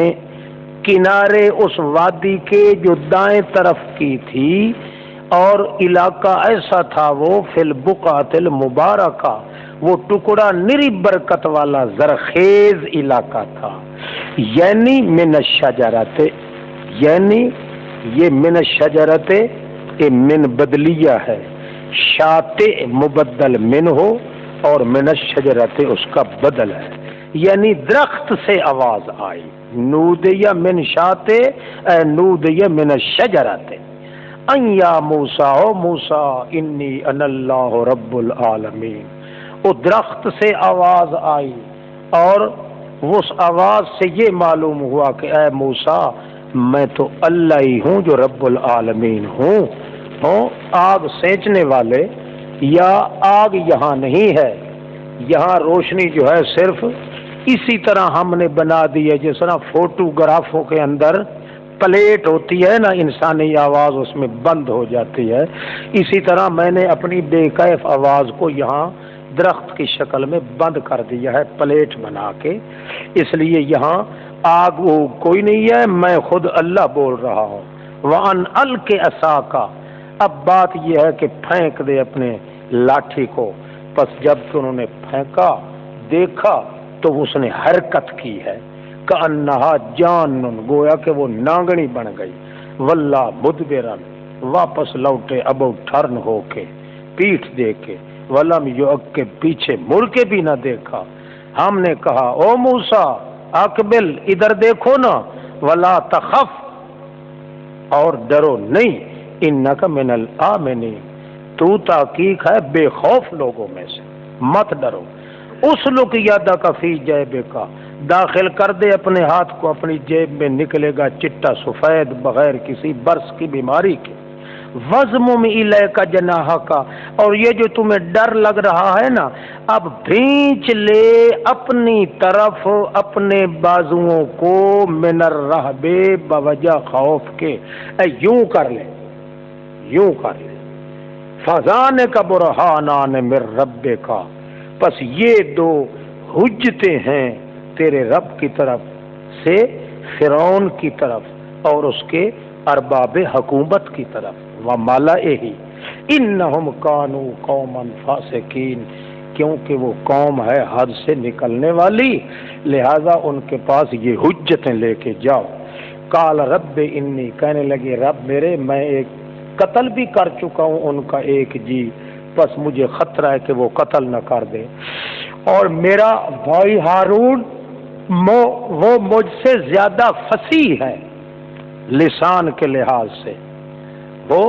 کنارے اس وادی کے جو دائیں طرف کی تھی، اور علاقہ ایسا تھا وہ فی البقعۃ المبارکہ، وہ ٹکڑا نری برکت والا زرخیز علاقہ تھا. یعنی من الشجرۃ، یعنی یہ من الشجرۃ یہ من بدلیہ ہے، شاطئ مبدل من ہو اور من الشجرۃ اس کا بدل ہے، یعنی درخت سے آواز آئی. نودیہ من شاطئ اے نودیہ من الشجرۃ ان یا موسیٰ او موسیٰ انی انا اللہ رب العالمین. وہ درخت سے آواز آئی اور اس آواز سے یہ معلوم ہوا کہ اے موسیٰ میں تو اللہ ہی ہوں جو رب العالمین ہوں. آگ سینچنے والے یا آگ یہاں نہیں ہے، یہاں روشنی جو ہے صرف اسی طرح ہم نے بنا دی ہے جس طرح فوٹوگرافوں کے اندر پلیٹ ہوتی ہے نا، انسانی آواز اس میں بند ہو جاتی ہے، اسی طرح میں نے اپنی بے کیف آواز کو یہاں درخت کی شکل میں بند کر دیا ہے پلیٹ بنا کے، اس لیے یہاں آگ وہ کوئی نہیں ہے، میں خود اللہ بول رہا ہوں. وَأَنْ أَلْقِ عَصَاكَ اب بات یہ ہے کہ پھینک دے اپنے لاٹھی کو. پس جب کہ انہوں نے پھینکا دیکھا تو اس نے حرکت کی ہے، کأنها جان گویا کہ وہ نانگنی بن گئی. واللہ مدبرن واپس لوٹے ابو ٹرن ہو کے پیٹھ دے کے، ولم یعقب پیچھے مڑ کے بھی نہ دیکھا. ہم نے کہا او موسیٰ اقبل ادھر دیکھو نا، ولا تخف اور ڈرو نہیں، انک من الآمنین تو تحقیق ہے بے خوف لوگوں میں سے، مت ڈرو. اسلک یدک فی جیبک داخل کر دے اپنے ہاتھ کو اپنی جیب میں، نکلے گا چٹا سفید بغیر کسی برس کی بیماری کے. وضمم الیک جناحک اور یہ جو تمہیں ڈر لگ رہا ہے نا، اب بھینچ لے اپنی طرف اپنے بازوؤں کو، من الرہب بوجہ خوف کے، یوں کر لے یوں کر لے. فذانک برہانان من ربک پس یہ 2 حجتیں ہیں تیرے رب کی طرف سے فرعون کی طرف اور اس کے ارباب حکومت کی طرف. وملئہ انہم کانوا قوما فاسقین، کیونکہ وہ قوم ہے حد سے نکلنے والی، لہذا ان کے پاس یہ حجتیں لے کے جاؤ۔ قال رب انی، کہنے لگے رب میرے میں ایک قتل بھی کر چکا ہوں ان کا ایک جی، بس مجھے خطرہ ہے کہ وہ قتل نہ کر دے، اور میرا بھائی ہارون وہ مجھ سے زیادہ فصیح ہے لسان کے لحاظ سے، وہ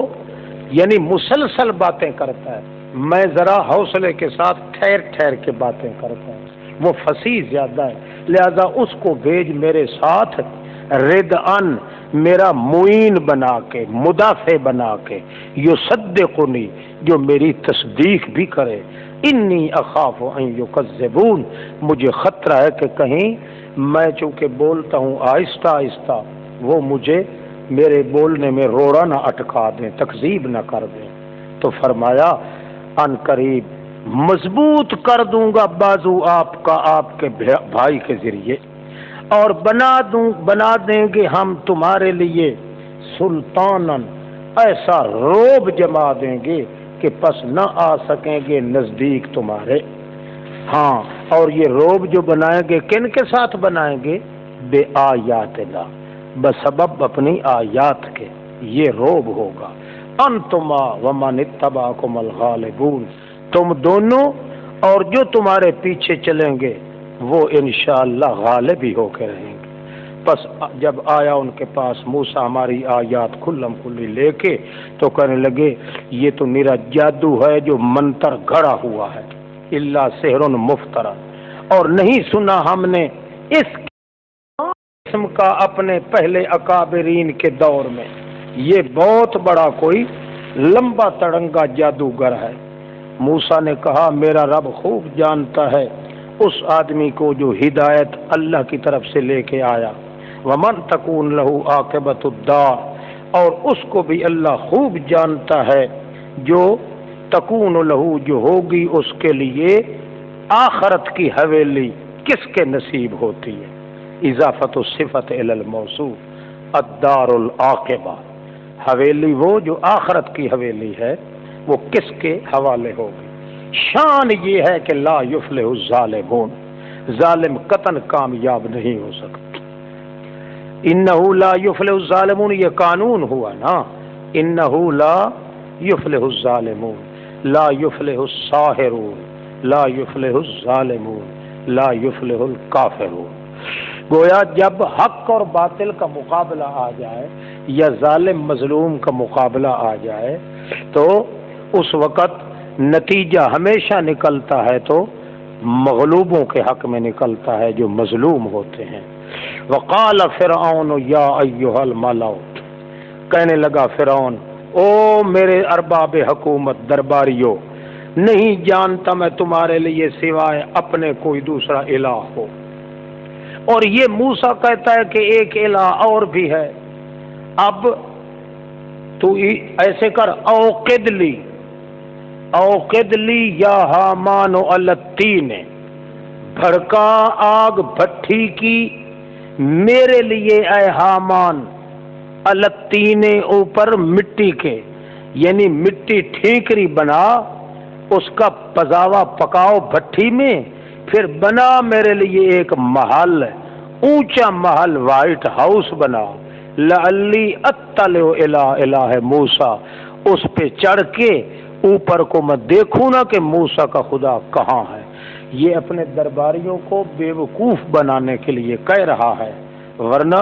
یعنی مسلسل باتیں کرتا ہے، میں ذرا حوصلے کے ساتھ ٹھہر ٹھہر کے باتیں کرتا ہوں، وہ فصیح زیادہ ہے، لہذا اس کو بھیج میرے ساتھ ردعن، میرا معین بنا کے، مدافع بنا کے، یصدقنی، جو میری تصدیق بھی کرے، انی اخاف ان یکذبون، مجھے خطرہ ہے کہ کہیں میں چونکہ بولتا ہوں آہستہ آہستہ، وہ مجھے میرے بولنے میں روڑا نہ اٹکا دیں، تکذیب نہ کر دیں۔ تو فرمایا ان قریب مضبوط کر دوں گا بازو آپ کا آپ کے بھائی کے ذریعے، اور بنا دیں گے ہم تمہارے لیے سلطانن، ایسا روب جما دیں گے کہ پس نہ آ سکیں گے نزدیک تمہارے۔ ہاں، اور یہ روب جو بنائیں گے کن کے ساتھ بنائیں گے؟ بے آیاتنا، بسبب اپنی آیات کے، یہ روب ہوگا۔ انتما ومن اتبعکم الغالبون، تم دونوں اور جو تمہارے پیچھے چلیں گے وہ انشاءاللہ غالب ہی ہو کے رہیں گے۔ پس جب آیا ان کے پاس موسیٰ ہماری آیات کھلم کھلی لے کے، تو کہنے لگے یہ تو میرا جادو ہے جو منتر گھڑا ہوا ہے، الا سحر مفترا، اور نہیں سنا ہم نے اس قسم کا اپنے پہلے اکابرین کے دور میں، یہ بہت بڑا کوئی لمبا تڑنگا جادوگر ہے۔ موسیٰ نے کہا میرا رب خوب جانتا ہے اس آدمی کو جو ہدایت اللہ کی طرف سے لے کے آیا، ومن تکون لہ عاقبۃ الدار، اور اس کو بھی اللہ خوب جانتا ہے جو تکون لہو، جو ہوگی اس کے لیے آخرت کی حویلی کس کے نصیب ہوتی ہے۔ اضافت الصفت الی الموصوف، الدار العاقبہ، حویلی وہ جو آخرت کی حویلی ہے وہ کس کے حوالے ہوگی۔ شان یہ ہے کہ لا یفلح الظالمون، ظالم قطعاً کامیاب نہیں ہو سکتا۔ انہ لا یفلح الظالمون، یہ قانون ہوا نا، انہ لا یفلح الظالمون، لا یفلح الساحرون، لا یفلح الظالمون، لا یفلح الکافرون۔ گویا جب حق اور باطل کا مقابلہ آ جائے یا ظالم مظلوم کا مقابلہ آ جائے تو اس وقت نتیجہ ہمیشہ نکلتا ہے تو مغلوبوں کے حق میں نکلتا ہے جو مظلوم ہوتے ہیں۔ وقال فرعون یا ایھا الملأ، کہنے لگا فرعون او میرے ارباب حکومت درباریوں، نہیں جانتا میں تمہارے لیے سوائے اپنے کوئی دوسرا الہ ہو، اور یہ موسیٰ کہتا ہے کہ ایک الہ اور بھی ہے، اب تو ایسے کر اوقد لی یا حامان علی الطین، بھڑکا آگ بھٹی کی میرے لیے اے حامان، علی الطین اوپر مٹی کے، یعنی مٹی ٹھیکری بنا، اس کا پزاوا پکاؤ بھٹی میں، پھر بنا میرے لیے ایک محل، اونچا محل، وائٹ ہاؤس بناؤ، لعلی اطلع الی الہ موسیٰ، اس پہ چڑھ کے اوپر کو میں دیکھوں نا کہ موسیٰ کا خدا کہاں ہے۔ یہ اپنے درباریوں کو بے وقوف بنانے کے لیے کہہ رہا ہے، ورنہ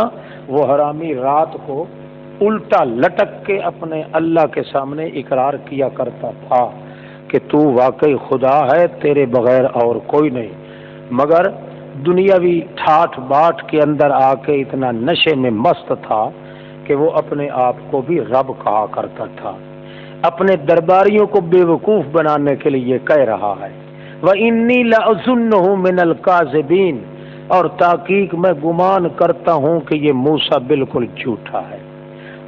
وہ حرامی رات کو الٹا لٹک کے اپنے اللہ کے سامنے اقرار کیا کرتا تھا کہ تو واقعی خدا ہے، تیرے بغیر اور کوئی نہیں، مگر دنیاوی ٹھاٹ باٹ کے اندر آ کے اتنا نشے میں مست تھا کہ وہ اپنے آپ کو بھی رب کہا کرتا تھا، اپنے درباریوں کو بے وقوف بنانے کے لیے کہہ رہا ہے۔ وَإِنِّي لَأَظُنُّهُ مِنَ الْكَاذِبِينَ، اور تحقیق میں گمان کرتا ہوں کہ یہ موسیٰ بالکل جھوٹا ہے۔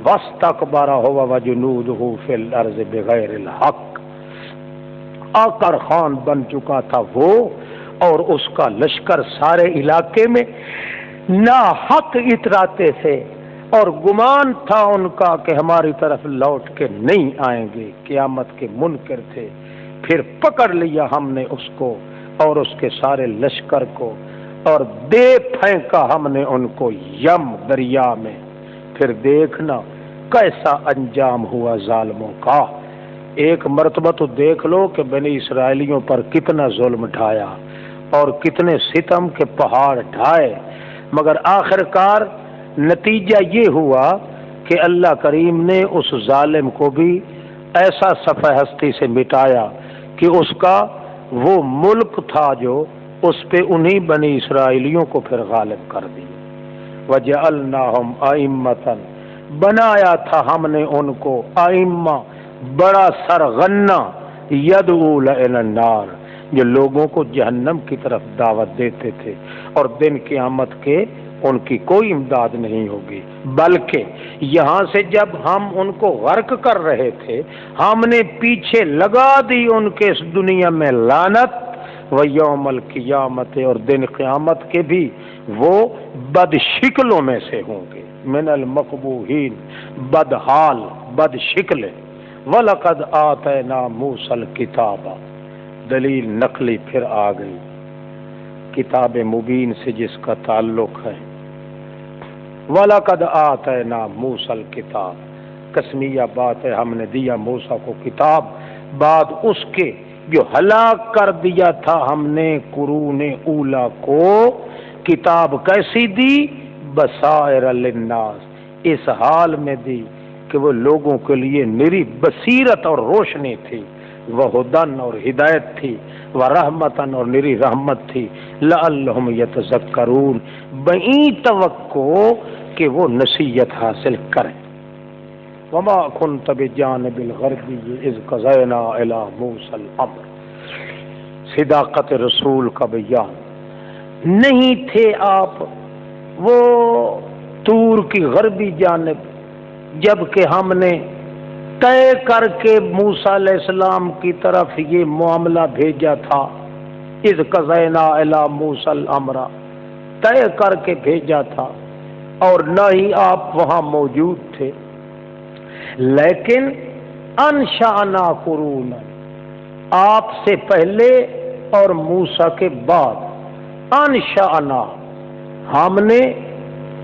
وَاسْتَكْبَرَ هُوَ وَجُنُودُهُ فِي الْأَرْضِ بِغَيْرِ الْحَقِّ، آکر خان بن چکا تھا وہ اور اس کا لشکر سارے علاقے میں نا حق اتراتے تھے اور گمان تھا ان کا کہ ہماری طرف لوٹ کے نہیں آئیں گے، قیامت کے منکر تھے۔ پھر پکڑ لیا ہم نے اس کو اور اس کے سارے لشکر کو، اور دے پھینکا ہم نے ان کو یم دریا میں۔ پھر دیکھنا کیسا انجام ہوا ظالموں کا۔ ایک مرتبہ تو دیکھ لو کہ بنی اسرائیلیوں پر کتنا ظلم ڈھایا اور کتنے ستم کے پہاڑ ڈھائے، مگر آخرکار نتیجہ یہ ہوا کہ اللہ کریم نے اس ظالم کو بھی ایسا صفحہ ہستی سے مٹایا کہ اس کا وہ ملک تھا جو اس پہ انہی بنی اسرائیلیوں کو پھر غالب کر دیا۔ وَجَعَلْنَاهُمْ أَئِمَّةً، بنایا تھا ہم نے ان کو ائمہ، بڑا سرغنہ، يَدْعُونَ إِلَى النَّارِ، جو لوگوں کو جہنم کی طرف دعوت دیتے تھے، اور دن قیامت کے ان کی کوئی امداد نہیں ہوگی۔ بلکہ یہاں سے جب ہم ان کو غرق کر رہے تھے، ہم نے پیچھے لگا دی ان کے اس دنیا میں لعنت، وَيَوْمَ الْقِيَامَةِ، اور دن قیامت کے بھی وہ بد شکلوں میں سے ہوں گے، من المقبوحین، بد حال، بد شکل۔ وَلَقَدْ آتَيْنَا مُوسَى الْكِتَابَ، دلیل نقلی پھر آ گئی کتاب مبین سے جس کا تعلق ہے۔ وَلَقَدْ آتَيْنَا مُوسَى الْكِتَابَ، قسمیہ بات ہے، ہم نے دیا موسیٰ کو کتاب بعد اس کے جو ہلاک کر دیا تھا ہم نے قرون اولا کو۔ کتاب کیسی دی؟ بصائر للناس، اس حال میں دی کہ وہ لوگوں کے لیے نری بصیرت اور روشنی تھی، وہدن اور ہدایت تھی، ورحمتن اور نری رحمت تھی، لعلہم یتذکرون، بئی توقع کہ وہ نصیحت حاصل کریں۔ وما كنت بجانب الغربی اذ قضینا الی موسیٰ الامر، صداقت رسول کا بیان، نہیں تھے آپ وہ طور کی غربی جانب جب کہ ہم نے طے کر کے موسیٰ علیہ السلام کی طرف یہ معاملہ بھیجا تھا، اذ قضینا الی موسیٰ الامر، طے کر کے بھیجا تھا، اور نہ ہی آپ وہاں موجود تھے، لیکن انشأنا قرونا، آپ سے پہلے اور موسیٰ کے بعد، انشأنا ہم نے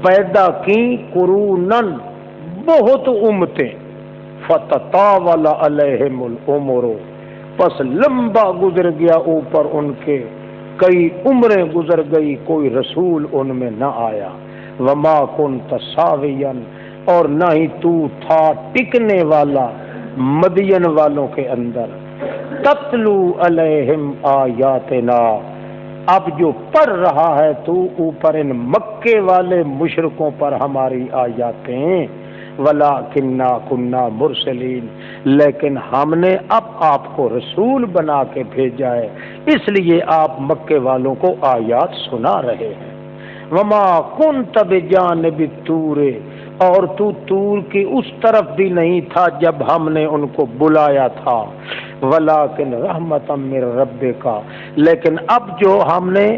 پیدا کی، قرونن بہت امتیں، فتطاول علیہم العمر، پس لمبا گزر گیا اوپر ان کے، کئی عمریں گزر گئی، کوئی رسول ان میں نہ آیا، وما کنت ساویا، اور نہ ہی تو تھا ٹکنے والا مدین والوں کے اندر، تتلو علیہم آیاتنا، اب جو پڑھ رہا ہے تو اوپر ان مکے والے مشرکوں پر ہماری آیاتیں، وَلَٰكِنَّا كُنَّا مُرْسِلِينَ، لیکن ہم نے اب آپ کو رسول بنا کے بھیجا ہے، اس لیے آپ مکے والوں کو آیات سنا رہے ہیں۔ وَمَا كُنْتَ بِجَانِبِ الطُّورِ، اور تو طور کی اس طرف بھی نہیں تھا جب ہم نے ان کو بلایا تھا، وَلَٰكِنْ رَحْمَةً مِّن رَبِّكَ، لیکن اب جو ہم نے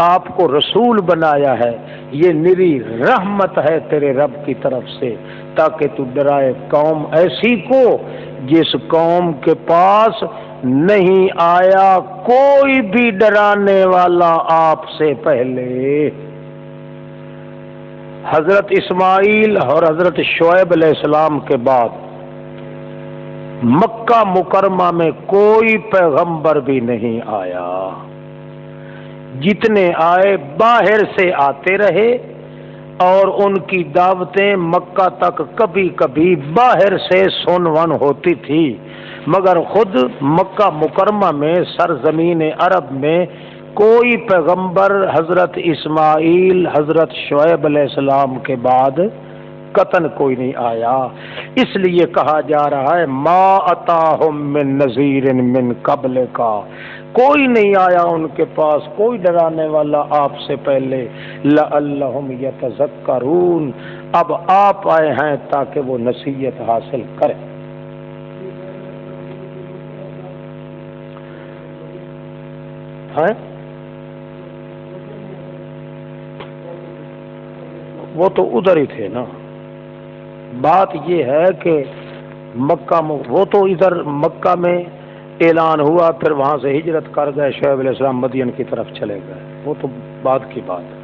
آپ کو رسول بنایا ہے یہ نری رحمت ہے تیرے رب کی طرف سے، تاکہ تو ڈرائے قوم ایسی کو جس قوم کے پاس نہیں آیا کوئی بھی ڈرانے والا آپ سے پہلے۔ حضرت اسماعیل اور حضرت شعیب علیہ السلام کے بعد مکہ مکرمہ میں کوئی پیغمبر بھی نہیں آیا، جتنے آئے باہر سے آتے رہے، اور ان کی دعوتیں مکہ تک کبھی کبھی باہر سے سنون ہوتی تھی، مگر خود مکہ مکرمہ میں سرزمین عرب میں کوئی پیغمبر حضرت اسماعیل حضرت شعیب علیہ السلام کے بعد قطعاً کوئی نہیں آیا، اس لیے کہا جا رہا ہے ما اتاہم من نذیر من قبلک، کوئی نہیں آیا ان کے پاس کوئی ڈرانے والا آپ سے پہلے، لعلہم یتذکرون، اب آپ آئے ہیں تاکہ وہ نصیحت حاصل کریں۔ وہ تو ادھر ہی تھے نا، بات یہ ہے کہ مکہ وہ تو ادھر مکہ میں اعلان ہوا، پھر وہاں سے ہجرت کر گئے، شعیب علیہ السلام مدین کی طرف چلے گئے، وہ تو بعد کی بات ہے۔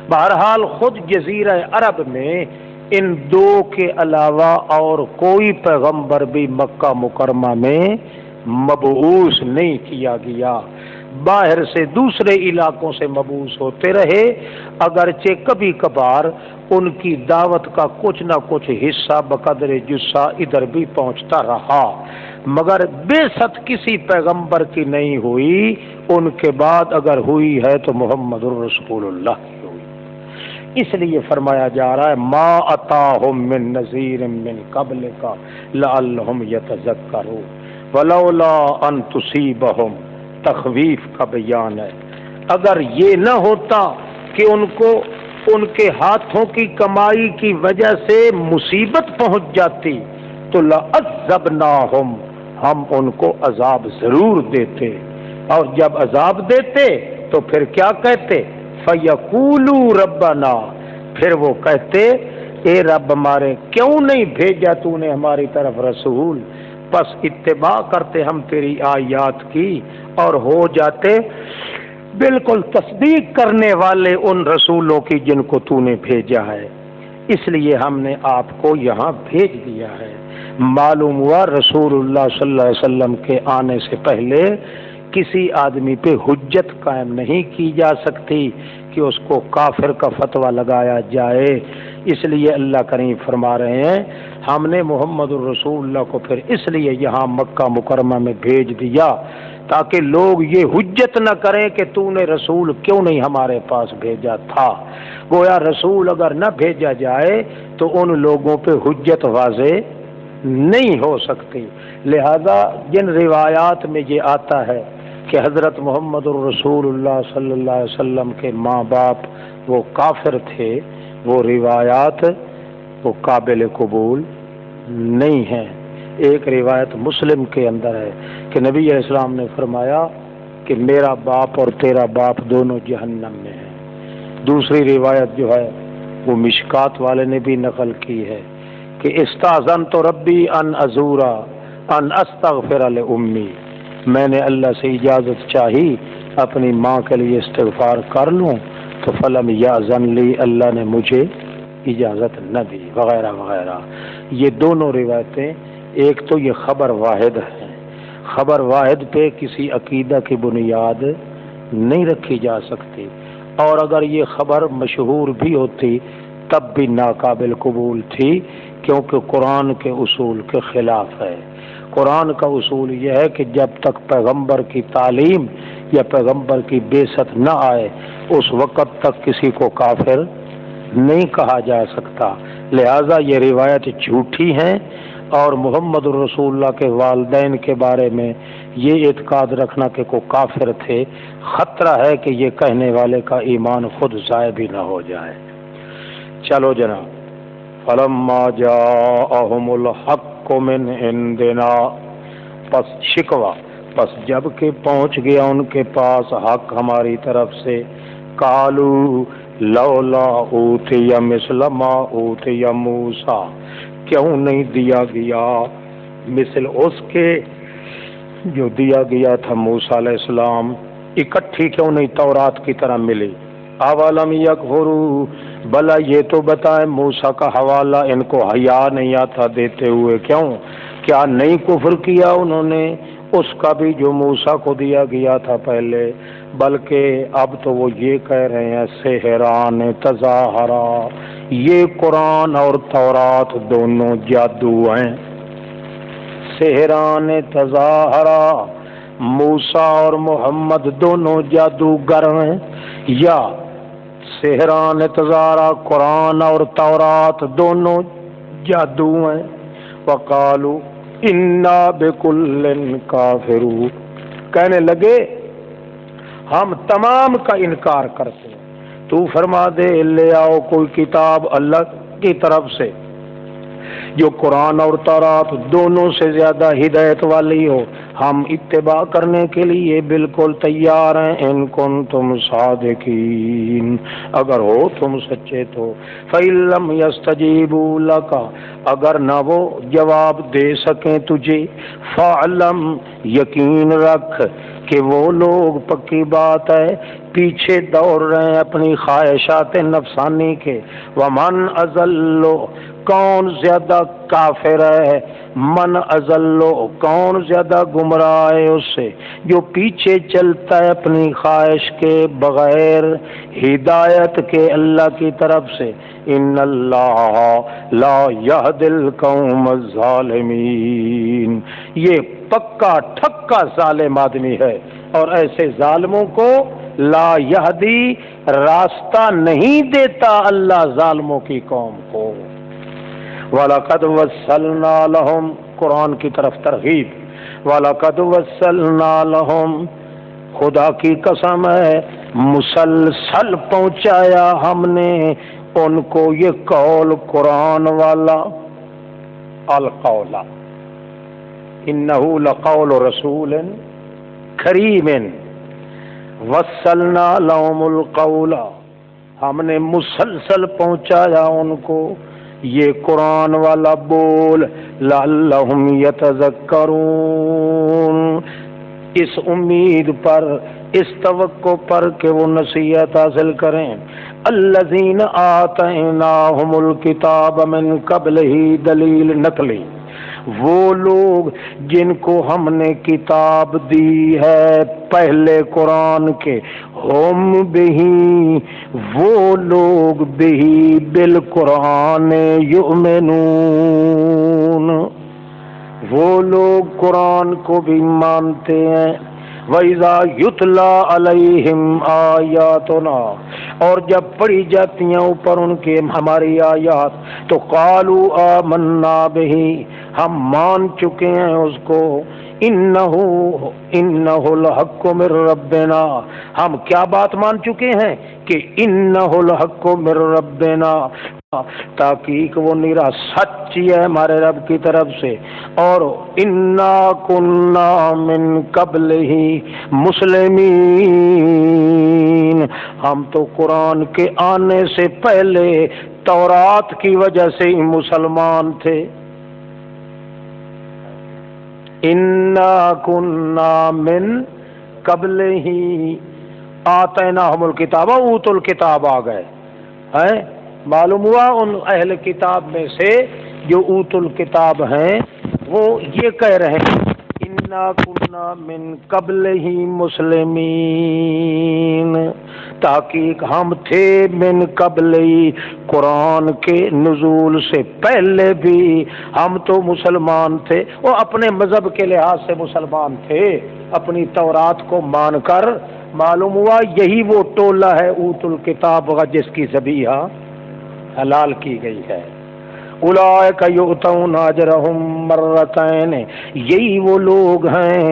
بہرحال خود جزیرہ عرب میں ان دو کے علاوہ اور کوئی پیغمبر بھی مکہ مکرمہ میں مبعوث نہیں کیا گیا، باہر سے دوسرے علاقوں سے مبعوث ہوتے رہے، اگرچہ کبھی کبھار ان کی دعوت کا کچھ نہ کچھ حصہ بقدر جسہ ادھر بھی پہنچتا رہا، مگر بعثت کسی پیغمبر کی نہیں ہوئی، ان کے بعد اگر ہوئی ہے تو محمد الرسول اللہ کی ہوئی۔ اس لیے فرمایا جا رہا ہے ما اتاہم من نذیر من قبلک لعلہم یتذکرون ولولا ان تصیبہم، تخویف کا بیان ہے، اگر یہ نہ ہوتا کہ ان کو ان کے ہاتھوں کی کمائی کی وجہ سے مصیبت پہنچ جاتی تو لعذبناہم، ہم ان کو عذاب ضرور دیتے، اور جب عذاب دیتے تو پھر کیا کہتے؟ فَيَقُولُوا رَبَّنَا، پھر وہ کہتے اے رب ہمارے کیوں نہیں بھیجا تو نے ہماری طرف رسول، بس اتباع کرتے ہم تیری آیات کی اور ہو جاتے بالکل تصدیق کرنے والے ان رسولوں کی جن کو تو نے بھیجا ہے، اس لیے ہم نے آپ کو یہاں بھیج دیا ہے۔ معلوم ہوا رسول اللہ صلی اللہ علیہ وسلم کے آنے سے پہلے کسی آدمی پہ حجت قائم نہیں کی جا سکتی کہ اس کو کافر کا فتویٰ لگایا جائے، اس لیے اللہ کریم فرما رہے ہیں ہم نے محمد الرسول اللہ کو پھر اس لیے یہاں مکہ مکرمہ میں بھیج دیا تاکہ لوگ یہ حجت نہ کریں کہ تو نے رسول کیوں نہیں ہمارے پاس بھیجا تھا، گویا رسول اگر نہ بھیجا جائے تو ان لوگوں پہ حجت واضح نہیں ہو سکتی۔ لہذا جن روایات میں یہ آتا ہے کہ حضرت محمد الرسول اللہ صلی اللہ علیہ وسلم کے ماں باپ وہ کافر تھے، وہ روایات وہ قابل قبول نہیں ہیں۔ ایک روایت مسلم کے اندر ہے کہ نبی علیہ السلام نے فرمایا کہ میرا باپ اور تیرا باپ دونوں جہنم میں ہیں۔ دوسری روایت جو ہے وہ مشکات والے نے بھی نقل کی ہے کہ استاذنت ربی ان ازورا ان استغفر لامی، میں نے اللہ سے اجازت چاہی اپنی ماں کے لیے استغفار کر لوں تو فلم یاذن لی، اللہ نے مجھے اجازت نہ دی، وغیرہ وغیرہ۔ یہ دونوں روایتیں ایک تو یہ خبر واحد ہے، خبر واحد پہ کسی عقیدہ کی بنیاد نہیں رکھی جا سکتی، اور اگر یہ خبر مشہور بھی ہوتی تب بھی ناقابل قبول تھی کیونکہ قرآن کے اصول کے خلاف ہے۔ قرآن کا اصول یہ ہے کہ جب تک پیغمبر کی تعلیم یا پیغمبر کی بعثت نہ آئے اس وقت تک کسی کو کافر نہیں کہا جا سکتا، لہذا یہ روایت جھوٹی ہیں، اور محمد الرسول اللہ کے والدین کے بارے میں یہ اعتقاد رکھنا کہ کوئی کافر تھے، خطرہ ہے کہ یہ کہنے والے کا ایمان خود ضائع بھی نہ ہو جائے۔ چلو جناب، فلما جاءہم الحق من عندنا، پس شکوہ، پس جب کہ پہنچ گیا ان کے پاس حق ہماری طرف سے، قالو لولا اوتی مثل ما اوتی موسیٰ، کیوں نہیں دیا گیا مثل اس کے جو دیا گیا تھا موسیٰ علیہ السلام، اکٹھی کیوں نہیں تورات کی طرح ملی۔ اولم یکفروا، بھلا یہ تو بتائیں موسیٰ کا حوالہ ان کو حیا نہیں آتا دیتے ہوئے، کیوں کیا نہیں کفر کیا انہوں نے اس کا بھی جو موسیٰ کو دیا گیا تھا پہلے، بلکہ اب تو وہ یہ کہہ رہے ہیں سحران تظاہرا، یہ قرآن اور تورات دونوں جادو ہیں۔ سحران تظاہرا، موسیٰ اور محمد دونوں جادوگر ہیں، یا سحران تظاہرا قرآن اور تورات دونوں جادو ہیں۔ وقالو انا بکل کافرون، کہنے لگے ہم تمام کا انکار کرتے ہیں، تو فرما دے لے آؤ کوئی کتاب اللہ کی طرف سے جو قرآن اور تورات دونوں سے زیادہ ہدایت والی ہو، ہم اتباع کرنے کے لیے بالکل تیار ہیں، ان کنتم صادقین، اگر ہو تم سچے تو۔ فَإِن لَّمْ يَسْتَجِيبُوا لَكَ، اگر نہ وہ جواب دے سکیں تجھے، فَاعْلَمْ، یقین رکھ کہ وہ لوگ، پکی بات ہے، پیچھے دوڑ رہے ہیں اپنی خواہشات نفسانی کے۔ وَمَنْ أَضَلُّ، کون زیادہ کافر ہے، من اضل، کون زیادہ گمراہ ہے اس سے جو پیچھے چلتا ہے اپنی خواہش کے بغیر ہدایت کے اللہ کی طرف سے۔ ان اللہ لا یہدی القوم الظالمین، یہ پکا ٹھکا ظالم آدمی ہے، اور ایسے ظالموں کو لا یہدی، راستہ نہیں دیتا اللہ ظالموں کی قوم کو۔ وَلَقَدْ وَصَّلْنَا لَهُمْ، قرآن کی طرف ترغیب، وَلَقَدْ وَصَّلْنَا لَهُمْ، خدا کی قسم ہے مسلسل پہنچایا ہم نے ان کو یہ قول قرآن والا، القول انه لقول رسول کریم، وصلنا لهم القول، ہم نے مسلسل پہنچایا ان کو یہ قرآن والا بول، لعلہم یتذکرون، اس امید پر، اس توقع پر کہ وہ نصیحت حاصل کریں۔ الذین آتیناہم الکتاب من قبلہ، دلیل نقلی، وہ لوگ جن کو ہم نے کتاب دی ہے پہلے قرآن کے، ہم بہی، وہ لوگ بہی بالقرآن یؤمنون، وہ لوگ قرآن کو بھی مانتے ہیں۔ وَإِذَا يُتْلَى عَلَيْهِمْ آيَاتُنَا، اور جب پڑھی جاتی ہیں اوپر ان کے ہماری آیات، تو قَالُوا آمَنَّا بِهِ، ہم مان چکے ہیں اس کو، انہ الحق من ربنا، ہم کیا بات مان چکے ہیں کہ انہ الحق من ربنا، تحقیق وہ نیرا سچ ہے ہمارے رب کی طرف سے، اور انا کنا من قبلہ مسلمین، ہم تو قرآن کے آنے سے پہلے تورات کی وجہ سے ہی مسلمان تھے۔ انا کنا من قبلہ آتیناہم الکتاب، اوتوا الکتاب آ گئے ہیں، معلوم ہوا ان اہل کتاب میں سے جو اوت الکتاب ہیں وہ یہ کہہ رہے ہیں انا کنا من قبل ہی مسلمین، تحقیق ہم تھے من قبل ہی، قرآن کے نزول سے پہلے بھی ہم تو مسلمان تھے، وہ اپنے مذہب کے لحاظ سے مسلمان تھے، اپنی تورات کو مان کر۔ معلوم ہوا یہی وہ ٹولہ ہے اوت الکتاب کا جس کی ذبیحہ حلال کی گئی ہے۔ اولئک یؤتون اجرہم مرتین، یہی وہ لوگ ہیں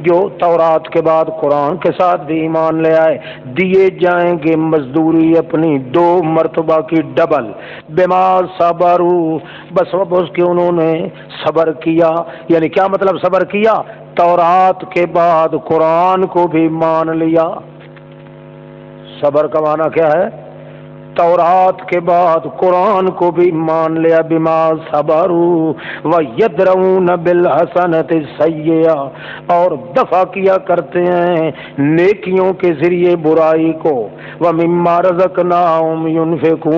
جو تورات کے بعد قرآن کے ساتھ بھی ایمان لے آئے، دیے جائیں گے مزدوری اپنی 2 مرتبہ کی ڈبل، بما صبروا، بس اس کے انہوں نے صبر کیا۔ یعنی کیا مطلب صبر کیا؟ تورات کے بعد قرآن کو بھی مان لیا۔ صبر کا معنی کیا ہے؟ تورات کے بعد قرآن کو بھی مان لیا، بما صبروا ویدرؤون بالحسنۃ السیئۃ، اور دفع کیا کرتے ہیں نیکیوں کے ذریعے برائی کو، ومما رزقناہم ينفقون،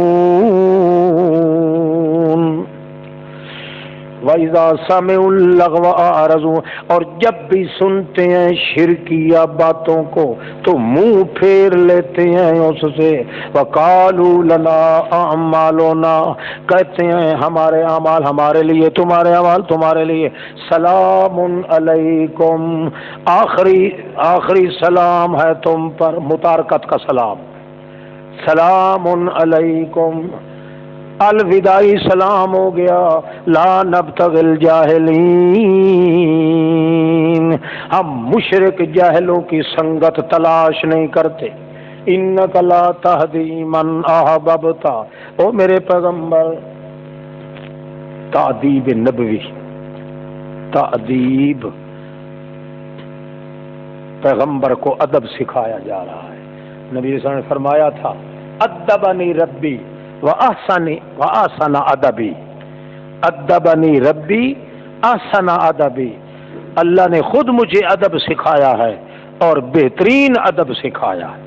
وَإِذَا سَمِعُوا اللَّغْوَ أَعْرَضُوا، اور جب بھی سنتے ہیں شرکیہ باتوں کو تو منہ پھیر لیتے ہیں اس سے، وَقَالُوا لَنَا أَعْمَالُنَا، کہتے ہیں ہمارے اعمال ہمارے لیے، تمہارے اعمال تمہارے لیے، سلام علیکم، آخری سلام ہے تم پر، متارکت کا سلام، سلام علیکم، الوداعی سلام ہو گیا، لا نبتغی الجاہلین، ہم مشرک جاہلوں کی سنگت تلاش نہیں کرتے۔ انک لا تہدی من احببت، او میرے پیغمبر تعدیب نبوی، تعدیب، پیغمبر کو ادب سکھایا جا رہا ہے۔ نبی صلی اللہ علیہ وسلم نے فرمایا تھا ادبنی ربی واحسن ادبی، ادبنی ربی احسن ادبی، اللہ نے خود مجھے ادب سکھایا ہے اور بہترین ادب سکھایا ہے۔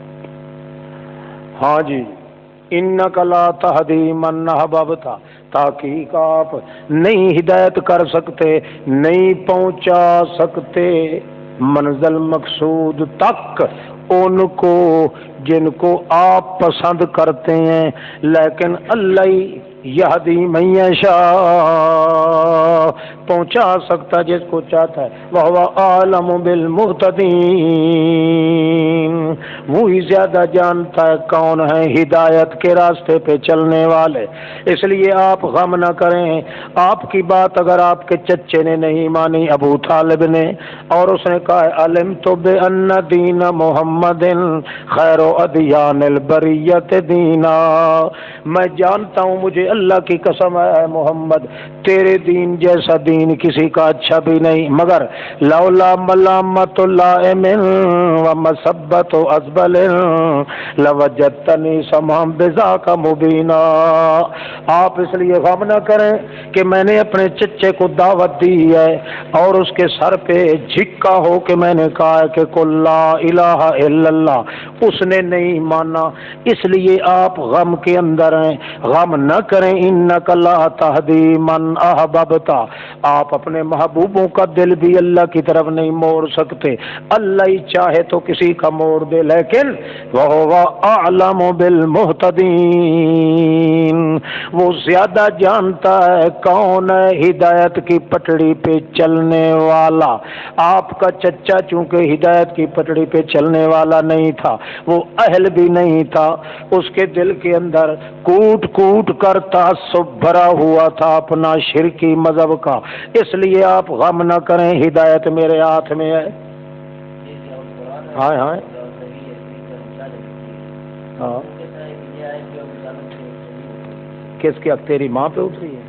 ہاں جی، انک لا تہدی من احببت، تحقیق آپ نہیں ہدایت کر سکتے، نہیں پہنچا سکتے منزل مقصود تک ان کو جن کو آپ پسند کرتے ہیں، لیکن اللہ یہدی من یشاء، پہنچا سکتا جس کو چاہتا ہے، وہو اعلم بالمہتدین، وہی زیادہ جانتا ہے کون ہے ہدایت کے راستے پہ چلنے والے۔ اس لیے آپ غم نہ کریں، آپ کی بات اگر آپ کے چچے نے نہیں مانی، ابو طالب نے، اور اس نے کہا علمت بان دین محمد خیر ادیان البریت دینا، میں جانتا ہوں، مجھے اللہ کی قسم ہے محمد تیرے دین جیسا دین کسی کا اچھا بھی نہیں، مگر لولا ملامت اللائم ومسبت ازبل لوجدتنی سمام بذاک مبینا۔ آپ اس لیے غم نہ کریں کہ میں نے اپنے چچے کو دعوت دی ہے اور اس کے سر پہ جھکا ہو کہ میں نے کہا ہے کہ قل لا الہ الا اللہ، اس نے نہیں مانا، اس لیے آپ غم کے اندر ہیں، غم نہ کریں۔ انک لا تہدی من احببت، آپ اپنے محبوبوں کا دل بھی اللہ کی طرف نہیں موڑ سکتے، اللہ ہی چاہے تو کسی کا موڑ دے، لیکن وہو اعلم بالمہتدین، وہ زیادہ جانتا ہے کون ہے ہدایت کی پٹڑی پہ چلنے والا۔ آپ کا چچا چونکہ ہدایت کی پٹڑی پہ چلنے والا نہیں تھا، وہ اہل بھی نہیں تھا، اس کے دل کے اندر کوٹ کوٹ کر تعصب بھرا ہوا تھا اپنا شرکی مذہب کا، اس لیے آپ غم نہ کریں، ہدایت میرے ہاتھ میں ہے۔ ہائے ہائے، ہاں، کس کی تیری ماں پہ اتری ہے؟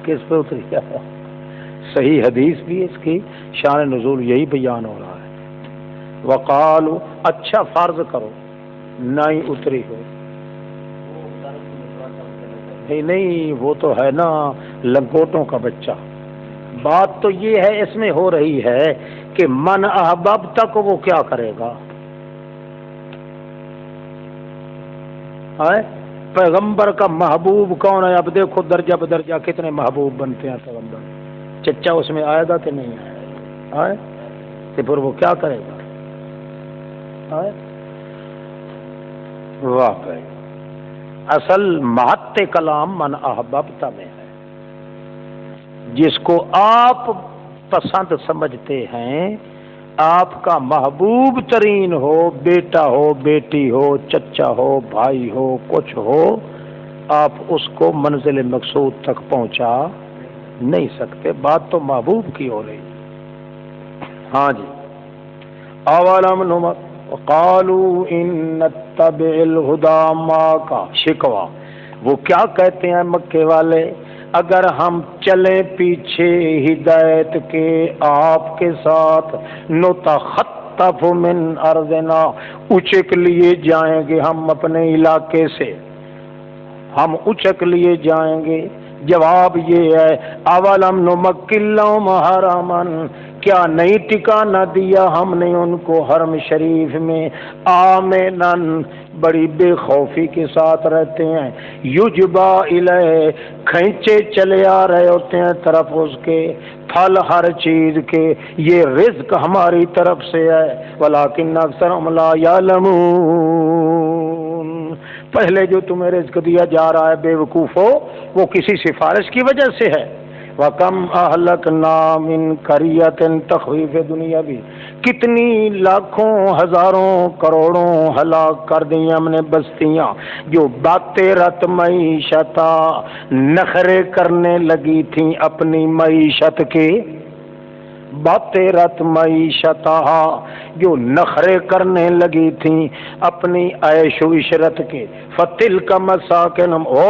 کس پہ اتری ہے؟ صحیح حدیث بھی اس کی شان نزول یہی بیان ہو رہا ہے۔ وقالو، اچھا فرض کرو نہ ہی اتری ہو، نہیں وہ تو ہے نا لنگوٹوں کا بچہ، بات تو یہ ہے اس میں ہو رہی ہے کہ من احباب تک وہ کیا کرے گا؟ پیغمبر کا محبوب کون ہے؟ اب دیکھو درجہ بدرجہ کتنے محبوب بنتے ہیں پیغمبر، چچا اس میں آئے گا کہ نہیں آئے؟ تو پھر وہ کیا کرے گا؟ واقعی اصل مہت کلام من احببت میں ہے، جس کو آپ پسند سمجھتے ہیں، آپ کا محبوب ترین ہو، بیٹا ہو، بیٹی ہو، چچا ہو، بھائی ہو، کچھ ہو، آپ اس کو منزل مقصود تک پہنچا نہیں سکتے، بات تو محبوب کی ہو رہی۔ ہاں جی، اولم قالوا ان نتبع الهدى معك، شکوا وہ کیا کہتے ہیں مکے والے، اگر ہم چلیں پیچھے ہدایت کے آپ کے ساتھ، نتخطف من ارضنا، اچک لیے جائیں گے ہم اپنے علاقے سے، ہم اچک لیے جائیں گے۔ جواب یہ ہے اولم نمکن لہم حرما، کیا نہیں ٹھکانہ دیا ہم نے ان کو حرم شریف میں، آمنن بڑی بے خوفی کے ساتھ رہتے ہیں، یجبا الیہ کھینچے چلے آ رہے ہوتے ہیں طرف اس کے، پھل ہر چیز کے، یہ رزق ہماری طرف سے ہے، ولیکن اکثرهم لا یعلمون، پہلے جو تمہیں رزق دیا جا رہا ہے بے وقوفو، وہ کسی سفارش کی وجہ سے ہے۔ وَكَمْ أَهْلَكْنَا مِنْ قَرْيَةٍ، تخویف دنیا بھی، کتنی لاکھوں ہزاروں کروڑوں ہلاک کر دی ہم نے بستیاں، جو باتیں رت معیشتا، نخرے کرنے لگی تھیں اپنی معیشت کے، بطرت معیشتہا، جو نخرے کرنے لگی تھیں اپنی عیش و عشرت کے، فتلک مساکنہم، او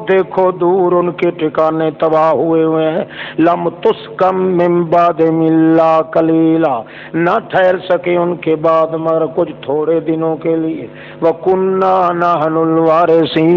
دیکھو دور ان کے ٹھکانے تباہ ہوئے ہیں، لم تسکم من بعدہم الا قلیلا، نہ ٹھہر سکے ان کے بعد مگر کچھ تھوڑے دنوں کے لیے، وَكُنَّا نَحْنُ الْوَارِثِينَ،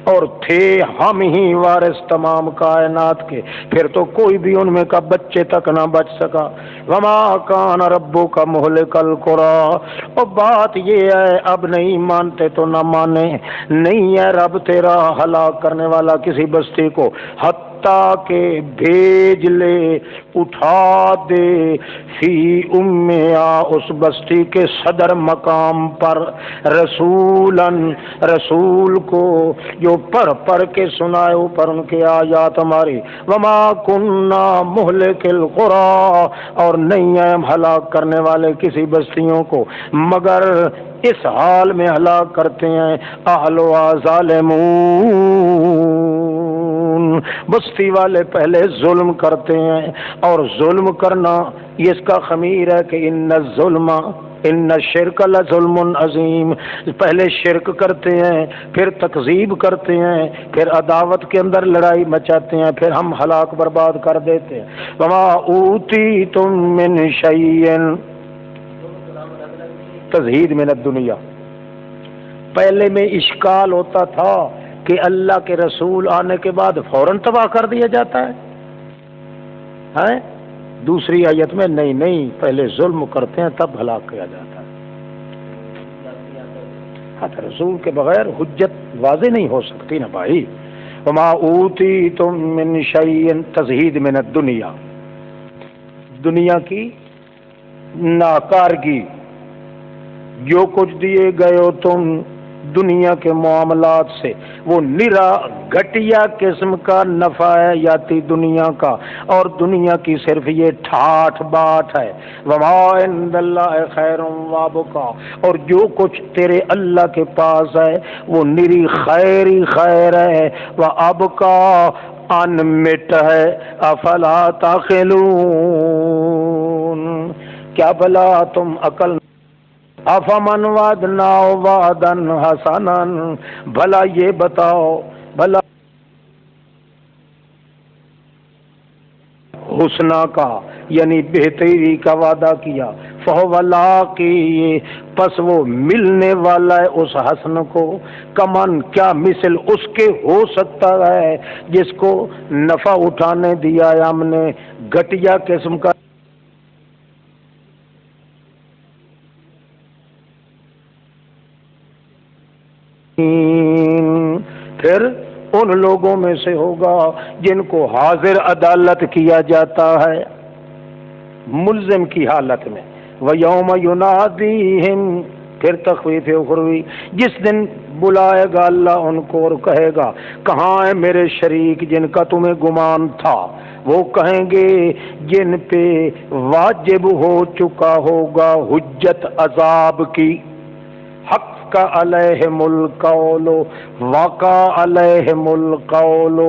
اور تھے ہم ہی وارث تمام کائنات کے، پھر تو کوئی بھی ان میں کا بچے تک نہ بچ سکا۔ وَمَا كَانَ رَبُّكَ مُهْلِكَ الْقُرَىٰ، اور بات یہ ہے اب نہیں مانتے تو نہ مانے، نہیں ہے رب تیرا ہلاک کرنے والا کسی بستی کو، حتیٰ کہ بھیج لے، اٹھا دے، فی امہا، اس بستی کے صدر مقام پر، رسولاً، رسول کو جو پڑھ پڑھ کے سنائے اوپر ان کے آیات ہماری، وما کننا مہلک القریٰ، اور نہیں ہے ہم ہلاک کرنے والے کسی بستیوں کو مگر اس حال میں ہلاک کرتے ہیں اہلها ظالمون، بستی والے پہلے ظلم کرتے ہیں، اور ظلم کرنا یہ اس کا خمیر ہے کہ ان الظلم ان الشرک لظلم عظیم، پہلے شرک کرتے ہیں، پھر تکذیب کرتے ہیں، پھر عداوت کے اندر لڑائی مچاتے ہیں، پھر ہم ہلاک برباد کر دیتے ہیں۔ وما اوتیتم من شیء، تزہید من الدنیا، پہلے میں اشکال ہوتا تھا کہ اللہ کے رسول آنے کے بعد فوراً تباہ کر دیا جاتا ہے، دوسری آیت میں نہیں، پہلے ظلم کرتے ہیں تب ہلاک کیا جاتا ہے۔ ہاں، رسول کے بغیر حجت واضح نہیں ہو سکتی نا بھائی۔ وما اوتیتم من شیء، تزہید من الدنیا، دنیا کی ناکارگی، جو کچھ دیے گئے ہو تم دنیا کے معاملات سے، وہ نرا گھٹیا قسم کا نفع ہے یاتی دنیا کا، اور دنیا کی صرف یہ ٹھاٹ باٹ ہے۔ وما عند اللہ خیر وابقا، اور جو کچھ تیرے اللہ کے پاس ہے وہ نری خیر ہی خیر ہے، وابقا، ان مٹ ہے، افلا تعقلون، کیا بلا تم عقل، افمن وعدناہ وعدا حسنا، بھلا یہ بتاؤ، بھلا حسنا کا یعنی بہتری کا وعدہ کیا، فہو لاقی، پس وہ ملنے والا ہے اس حسن کو، کمن، کیا مثل اس کے ہو سکتا ہے جس کو نفع اٹھانے دیا ہے ہم نے گھٹیا قسم کا، پھر ان لوگوں میں سے ہوگا جن کو حاضر عدالت کیا جاتا ہے ملزم کی حالت میں، وَيَوْمَ يُنَادِيهِمْ، پھر تخویف اخروی، جس دن بلائے گا اللہ ان کو اور کہے گا کہاں ہے میرے شریک جن کا تمہیں گمان تھا، وہ کہیں گے جن پہ واجب ہو چکا ہوگا حجت عذاب کی، حق کا علیہم القول، واقع علیہم القول،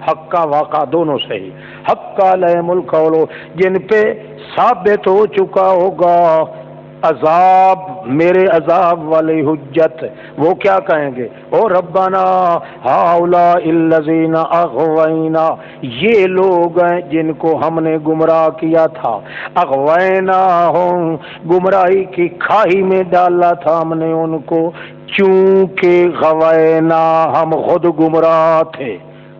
حق کا واقع دونوں صحیح، حق کا علیہم القول، جن پہ ثابت ہو چکا ہوگا عذاب، میرے عذاب والی حجت، وہ کیا کہیں گے، او ربنا ہؤلاء الذین اغوینا، یہ لوگ ہیں جن کو ہم نے گمراہ کیا تھا، اغوینا ہوں، گمراہی کی کھائی میں ڈالا تھا ہم نے ان کو، چونکہ غوینا، ہم خود گمراہ تھے،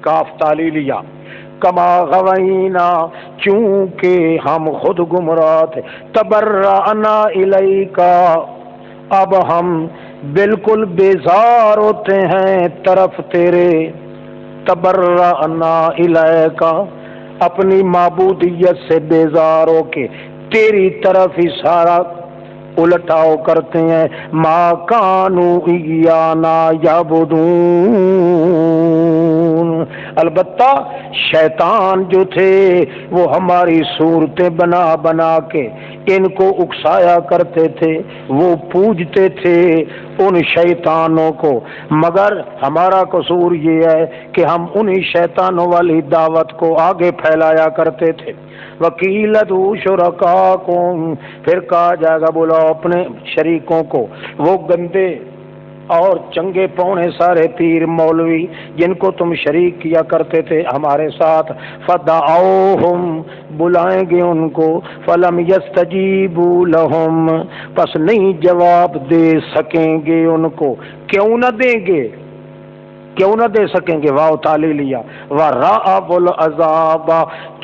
کاف تعلیلیہ، کما غوینا، چونکہ ہم خود گمراہ تھے، تبرأنا الیکا، اب ہم بالکل بیزار ہوتے ہیں طرف تیرے، تبرأنا الیکا، اپنی معبودیت سے بیزار ہو کے تیری طرف ہی سارا الٹاؤ کرتے ہیں، ما کانوا ایانا یعبدون، البتہ شیطان جو تھے وہ ہماری صورتیں بنا بنا کے ان کو اکسایا کرتے تھے، وہ پوجتے تھے ان شیطانوں کو، مگر ہمارا قصور یہ ہے کہ ہم انہی شیطانوں والی دعوت کو آگے پھیلایا کرتے تھے۔ وکیل ادعوا شرکاکم، پھر کہا جائے گا بلاؤ اپنے شریکوں کو، وہ گندے اور چنگے پونے سارے پیر مولوی جن کو تم شریک کیا کرتے تھے ہمارے ساتھ، فدعوہم، بلائیں گے ان کو، فلم یستجیبوا لہم، پس نہیں جواب دے سکیں گے ان کو۔ کیوں نہ دیں گے؟ کیوں نہ دے سکیں گے؟ واو تعلیلیہ، وَرَأَوُا الْعَذَابَ،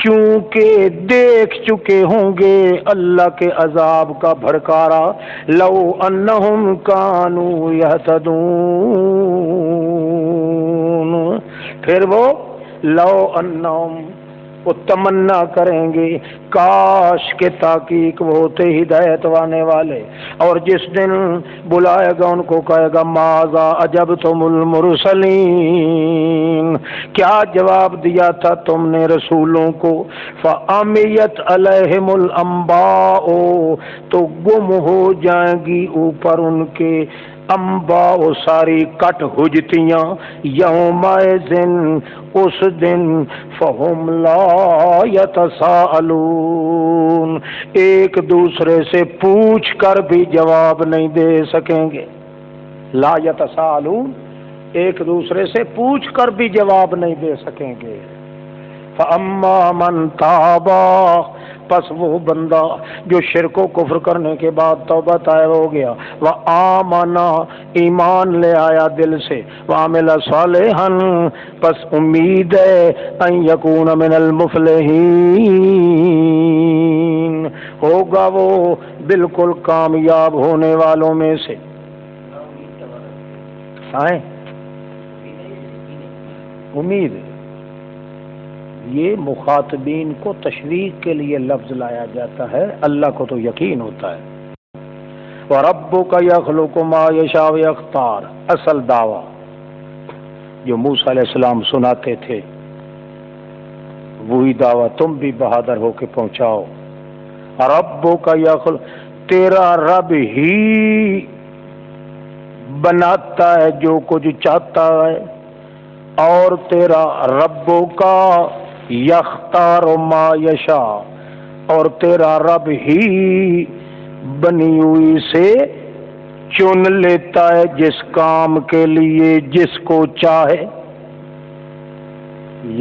چونکہ دیکھ چکے ہوں گے اللہ کے عذاب کا بھڑکارا، لو انہم کانوا یہتدون، پھر وہ لو انہم، وہ تمنا کریں گے کاش کے تحقیق وہ ہوتے ہدایت وانے والے، اور جس دن بلائے گا ان کو کہے گا ماذا اجبتم المرسلین، کیا جواب دیا تھا تم نے رسولوں کو، فعمیت علیہم الانباء، تو گم ہو جائیں گی اوپر ان کے انباء ساری کٹ حجتیاں، یومئذ اس دن، فہم لا یتساءلون، ایک دوسرے سے پوچھ کر بھی جواب نہیں دے سکیں گے۔ لا یتساءلون، ایک دوسرے سے پوچھ کر بھی جواب نہیں دے سکیں گے۔ فَأَمَّا مَنْ تَابَ، پس وہ بندہ جو شرک و کفر کرنے کے بعد توبہ طائب ہو گیا، وَآمَنَ، ایمان لے آیا دل سے، وَعَمِلَ صَالِحًا، پس امید ہے أَن يَكُونَ مِنَ الْمُفْلِحِينَ، ہوگا وہ بالکل کامیاب ہونے والوں میں سے۔ آئیں امید، یہ مخاطبین کو تشویق کے لیے لفظ لایا جاتا ہے، اللہ کو تو یقین ہوتا ہے۔ وَرَبُّكَ يَخْلُقُ مَا يَشَاءُ وَيَخْتَارُ، اصل دعویٰ جو موسیٰ علیہ السلام سناتے تھے وہی دعویٰ تم بھی بہادر ہو کے پہنچاؤ۔ رَبُّكَ يَخْلُقُ، تیرا رب ہی بناتا ہے جو کچھ چاہتا ہے، اور تیرا ربوں کا یختار ما یشاء، اور تیرا رب ہی بنی ہوئی سے چن لیتا ہے جس کام کے لیے جس کو چاہے۔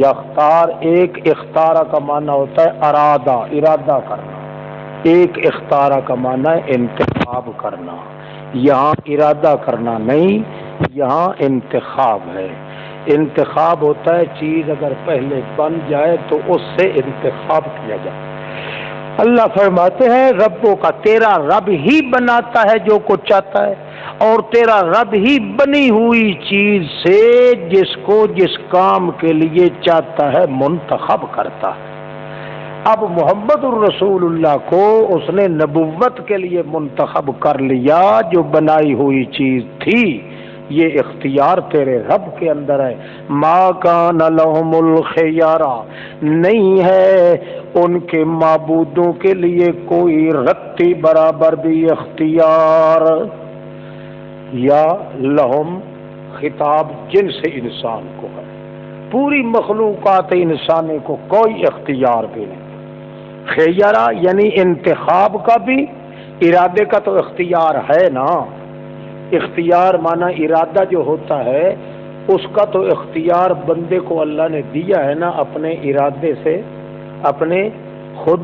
یختار، ایک اختارہ کا معنی ہوتا ہے ارادہ، ارادہ کرنا، ایک اختارہ کا معنی ہے انتخاب کرنا، یہاں ارادہ کرنا نہیں، یہاں انتخاب ہے۔ انتخاب ہوتا ہے چیز اگر پہلے بن جائے تو اس سے انتخاب کیا جائے۔ اللہ فرماتے ہیں ربوں کا، تیرا رب ہی بناتا ہے جو کچھ چاہتا ہے، اور تیرا رب ہی بنی ہوئی چیز سے جس کو جس کام کے لیے چاہتا ہے منتخب کرتا ہے۔ اب محمد الرسول اللہ کو اس نے نبوت کے لیے منتخب کر لیا، جو بنائی ہوئی چیز تھی، یہ اختیار تیرے رب کے اندر ہے۔ ما کان لہم الخیارہ، نہیں ہے ان کے معبودوں کے لیے کوئی رتی برابر بھی اختیار، یا لہم خطاب جنس انسان کو ہے، پوری مخلوقات انسانی کو کوئی اختیار بھی نہیں۔ خیارہ یعنی انتخاب کا بھی، ارادے کا تو اختیار ہے نا، اختیار مانا ارادہ جو ہوتا ہے اس کا تو اختیار بندے کو اللہ نے دیا ہے نا، اپنے ارادے سے، اپنے خود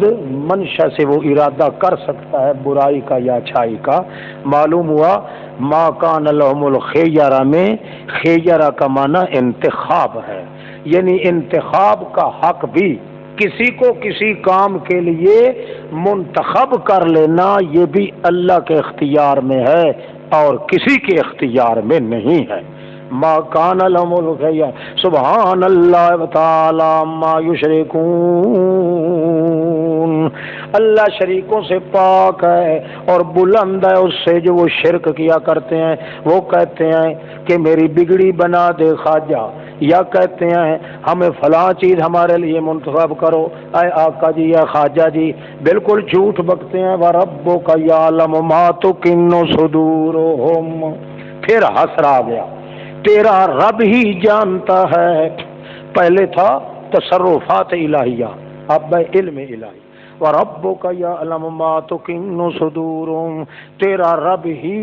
منشا سے وہ ارادہ کر سکتا ہے برائی کا یا اچھائی کا۔ معلوم ہوا ما کان لہم الخیارہ میں خیارہ کا معنی انتخاب ہے، یعنی انتخاب کا حق بھی، کسی کو کسی کام کے لیے منتخب کر لینا یہ بھی اللہ کے اختیار میں ہے اور کسی کے اختیار میں نہیں ہے۔ ما کان لہم الخیارہ، سبحان اللہ تعالی عما یشرکون، اللہ شریکوں سے پاک ہے اور بلند ہے اس سے جو وہ شرک کیا کرتے ہیں۔ وہ کہتے ہیں کہ میری بگڑی بنا دے خواجہ، یا کہتے ہیں ہمیں فلاں چیز ہمارے لیے منتخب کرو اے آقا جی یا خواجہ جی، بالکل جھوٹ بکتے ہیں۔ وَرَبُّكَ يَعْلَمُ مَا تُكِنُّ صُدُورُهُمْ، پھر حسر آ گیا، تیرا رب ہی جانتا ہے۔ پہلے تھا تصرفات الہیہ، اب ہے علم الہی۔ وَرَبُّكَ يَعْلَمُ مَا تُكِنُّ صُدُورُهُمْ، تیرا رب ہی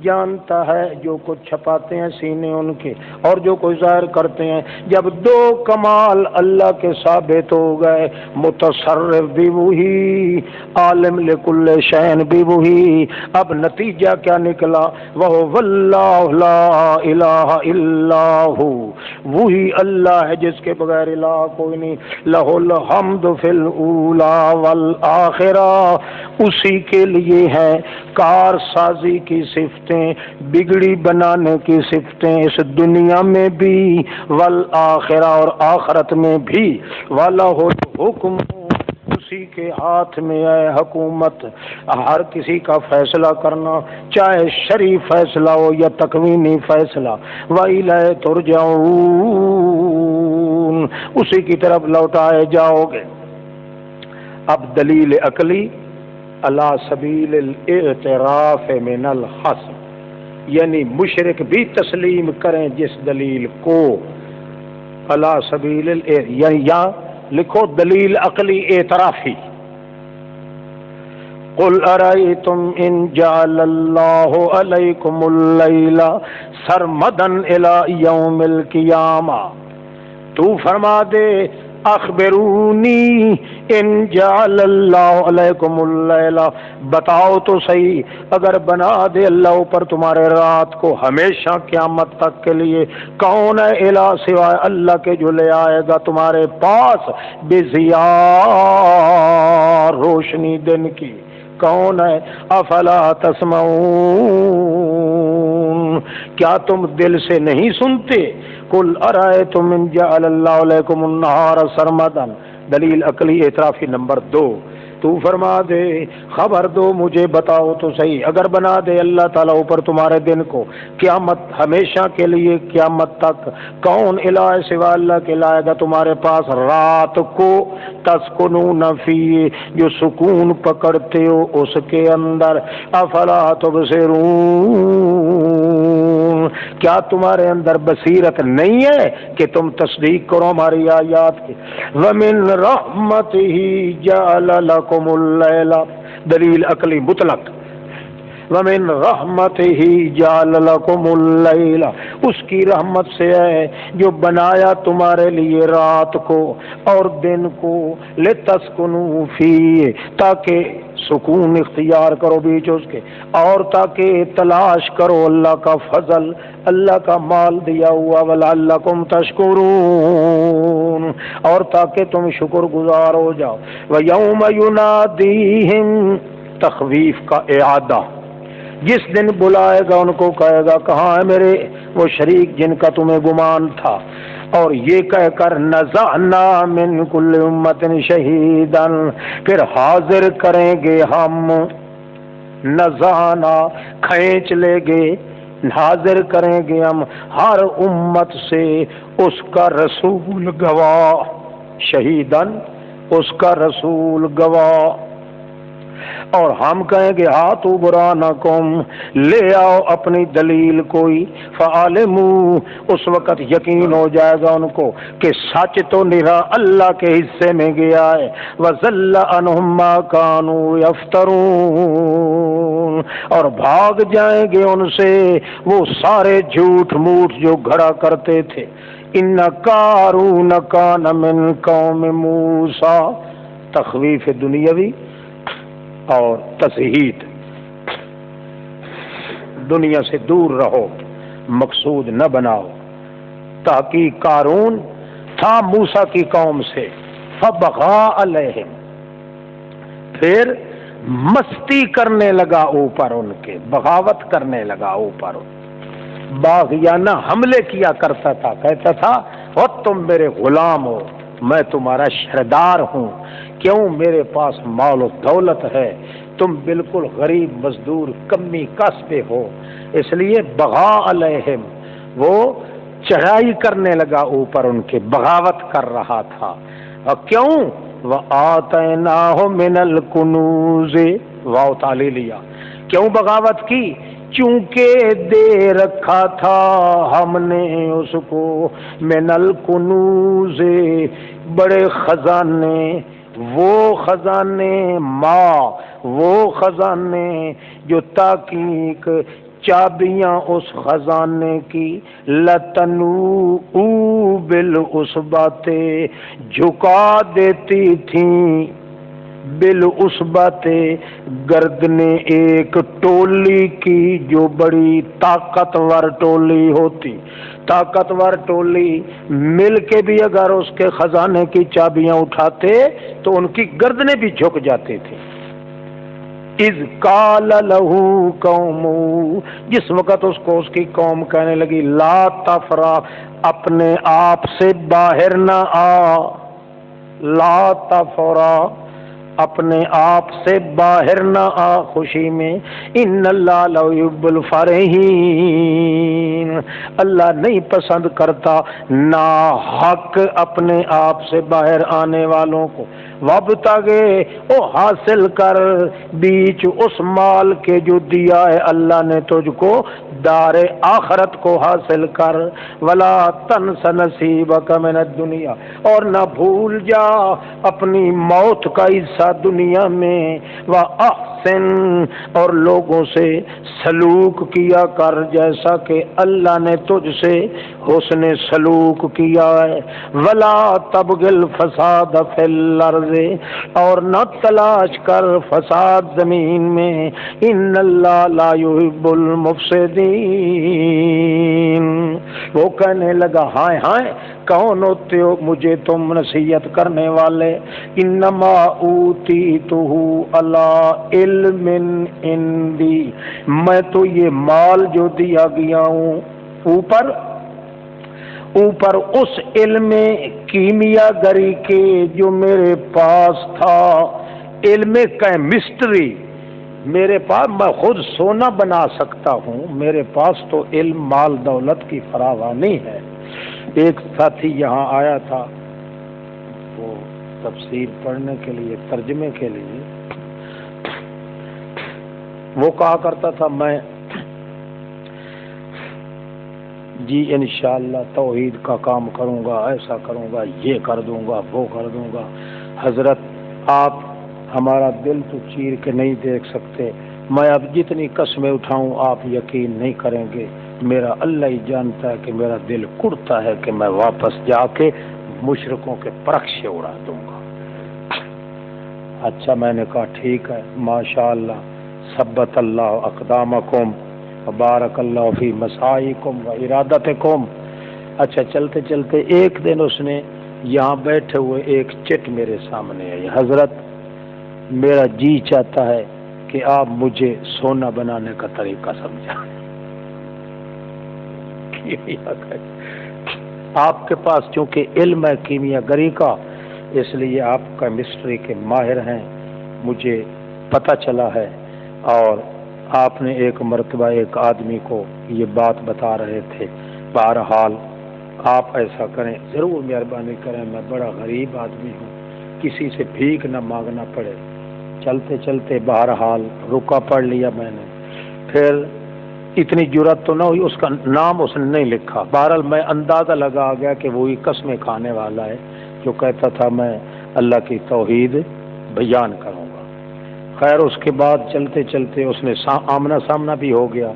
جانتا ہے جو کچھ چھپاتے ہیں سینے ان کے اور جو کوئی ظاہر کرتے ہیں۔ جب دو کمال اللہ کے ثابت ہو گئے، متصرف بھی وہی، عالم لکل شین بھی وہی، اب نتیجہ کیا نکلا؟ وَهُوَ اللَّهُ لَا إِلَٰهَ إِلَّا هُوَ، وہی اللہ ہے جس کے بغیر الہ کوئی نہیں۔ لَهُ الْحَمْدُ فِي الْأُولَىٰ وَالْآخِرَةِ، اسی کے لیے ہے کار سازی کی صفتیں، بگڑی بنانے کی صفتیں اس دنیا میں بھی، والآخرہ اور آخرت میں بھی۔ وَلَهُ الْحُكْمُ، اسی کے ہاتھ میں ہے حکومت، ہر کسی کا فیصلہ کرنا، چاہے شرعی فیصلہ ہو یا تکوینی فیصلہ۔ وَإِلَيْهِ تُرْجَعُونَ، اسی کی طرف لوٹائے جاؤ گے۔ اب دلیل عقلی علی سبیل الاعتراف من الخصم، یعنی مشرک بھی تسلیم کریں جس دلیل کو، علی سبیل یعنی یا لکھو دلیل عقلی اعترافی۔ قل ارأیتم ان جعل اللہ علیکم اللیل سرمدا الی یوم القیامہ، تو فرما دے اخبرونی ان جعل اللہ علیکم اللیل، بتاؤ تو صحیح اگر بنا دے اللہ اوپر تمہارے رات کو ہمیشہ قیامت تک کے لیے، کون ہے الہ سوائے اللہ کے جو لے آئے گا تمہارے پاس بضیاء، روشنی دن کی، کون ہے؟ افلا تسمعون، کیا تم دل سے نہیں سنتے؟ قل ارأیتم ان جعل اللہ علیکم النہار سرمدا، دلیل عقلی اعترافی نمبر 2، تو فرما دے خبر دو مجھے، بتاؤ تو صحیح اگر بنا دے اللہ تعالیٰ اوپر تمہارے دن کو قیامت ہمیشہ کے لیے قیامت تک، کون الہ سوا اللہ کے لائے گا تمہارے پاس رات کو، تسکنون فی، جو سکون پکڑتے ہو اس کے اندر، افلا تبصرون، کیا تمہارے اندر بصیرت نہیں ہے کہ تم تصدیق کرو ہماری آیات کی؟ وَمِن رَحْمَتِهِ جَعَلَ لَكُمُ اللَّيْلَ، دلیل عقلی مطلق، وَمِن رَحْمَتِهِ جَعَلَ لَكُمُ اللَّيْلَ، اس کی رحمت سے ہے جو بنایا تمہارے لیے رات کو اور دن کو، لِتَسْكُنُوا فِيهِ، تاکہ سکون اختیار کرو بیچ اس کے، اور تاکہ تلاش کرو اللہ کا فضل، اللہ کا مال دیا ہوا، وَلَعَلَّكُمْ تَشْكُرُونَ، اور تاکہ تم شکر گزار ہو جاؤ۔ وَيَوْمَ يُنَادِيهِمْ، تخویف کا اعادہ، جس دن بلائے گا ان کو کہے گا کہاں ہے میرے وہ شریک جن کا تمہیں گمان تھا، اور یہ کہہ کر نزعنا من کل امت شہیدا، پھر حاضر کریں گے ہم، نزعنا کھینچ لے گے، حاضر کریں گے ہم ہر امت سے اس کا رسول گواہ، شہیدن اس کا رسول گواہ، اور ہم کہیں گے ہاتھو برہانکم، لے آؤ اپنی دلیل کوئی، فعلموا، اس وقت یقین ہو جائے گا ان کو کہ سچ تو نرا اللہ کے حصے میں گیا ہے، وَضَلَّ عَنْهُمْ مَا كَانُوا يَفْتَرُونَ، اور بھاگ جائیں گے ان سے وہ سارے جھوٹ موٹ جو گھڑا کرتے تھے۔ ان قارون کان من قوم موسیٰ، تخویف دنیاوی اور تزہید، دنیا سے دور رہو، مقصود نہ بناؤ۔ تحقیق قارون تھا موسیٰ کی قوم سے، فبغى علیہم، پھر مستی کرنے لگا اوپر ان کے، بغاوت کرنے لگا اوپر، باغیانہ حملے کیا کرتا تھا، کہتا تھا اور تم میرے غلام ہو، میں تمہارا شہردار ہوں، کیوں میرے پاس مال و دولت ہے، تم بالکل غریب مزدور کمی کسبے ہو، اس لیے بغا علیہم، وہ چڑھائی کرنے لگا اوپر ان کے، بغاوت کر رہا تھا. اور کیوں؟ وَآتَيْنَاهُ مِنَ الْكُنُوزِ، واو تعلیلیہ. کیوں بغاوت کی؟ چونکہ دے رکھا تھا ہم نے اس کو من الکنوز، بڑے خزانے، وہ خزانے، وہ خزانے جو تحقیق چابیاں اس خزانے کی لتنوء بالعصبۃ، جھکا دیتی تھیں بالعصبۃ، گردن ایک ٹولی کی جو بڑی طاقتور ٹولی ہوتی. طاقتور ٹولی مل کے بھی اگر اس کے خزانے کی چابیاں اٹھاتے تو ان کی گردنیں بھی جھک جاتی تھی. اذ قال له قومہ، جس وقت اس کو اس کی قوم کہنے لگی لا تفرح، اپنے آپ سے باہر نہ آ، لا تفرح، اپنے آپ سے باہر نہ آ خوشی میں، ان اللہ لا یحب الفرحین، اللہ نہیں پسند کرتا نا حق اپنے آپ سے باہر آنے والوں کو. وابتغِ، او حاصل کر بیچ اس مال کے جو دیا ہے اللہ نے تجھ کو، دار آخرت کو حاصل کر. ولا تنس نصیبک من الدنیا، اور نہ بھول جا اپنی موت کا حصہ دنیا میں. وَأَحْسِن، اور لوگوں سے سلوک کیا کر جیسا کہ اللہ نے تجھ سے حسن سلوک کیا ہے. ولا تبغ الفساد فی الارض، اور نہ تلاش کر فساد زمین میں. ان اللہ لا یحب المفسدین. وہ کہنے لگا ہائے ہائے، کون ہوتے ہو مجھے تم نصیحت کرنے والے؟ انما اوتیتہ علی علم عندی، میں تو یہ مال جو دیا گیا ہوں اوپر اس علم کیمیا گری کے جو میرے پاس تھا، علم کیمسٹری میرے پاس، میں خود سونا بنا سکتا ہوں، میرے پاس تو علم مال دولت کی فراوانی ہے. ایک ساتھی یہاں آیا تھا وہ تفسیر پڑھنے کے لیے، ترجمے کے لیے. وہ کہا کرتا تھا میں جی انشاءاللہ توحید کا کام کروں گا، ایسا کروں گا، یہ کر دوں گا، وہ کر دوں گا. حضرت آپ ہمارا دل تو چیر کے نہیں دیکھ سکتے، میں اب جتنی قسمیں اٹھاؤں آپ یقین نہیں کریں گے. میرا اللہ ہی جانتا ہے کہ میرا دل کڑتا ہے کہ میں واپس جا کے مشرکوں کے پرخشے اڑا دوں گا. اچھا، میں نے کہا ٹھیک ہے، ماشاءاللہ، ثبت اللہ اقدامکم وبارک اللہ فی مساعیکم و ارادتکم. اچھا، چلتے چلتے ایک دن اس نے یہاں بیٹھے ہوئے ایک چٹ میرے سامنے آئی. حضرت میرا جی چاہتا ہے کہ آپ مجھے سونا بنانے کا طریقہ سمجھائیں. آپ کے پاس چونکہ علم ہے کیمیا گری کا، اس لیے آپ کیمسٹری کے ماہر ہیں، مجھے پتہ چلا ہے. اور آپ نے ایک مرتبہ ایک آدمی کو یہ بات بتا رہے تھے. بہرحال آپ ایسا کریں، ضرور مہربانی کریں، میں بڑا غریب آدمی ہوں، کسی سے بھیک نہ مانگنا پڑے. چلتے چلتے بہرحال رکا پڑھ لیا میں نے. پھر اتنی جرات تو نہ ہوئی، اس کا نام اس نے نہیں لکھا. بہرحال میں اندازہ لگا گیا کہ وہی قسمیں کھانے والا ہے جو کہتا تھا میں اللہ کی توحید بیان کروں گا. خیر اس کے بعد چلتے چلتے اس نے آمنا سامنا بھی ہو گیا.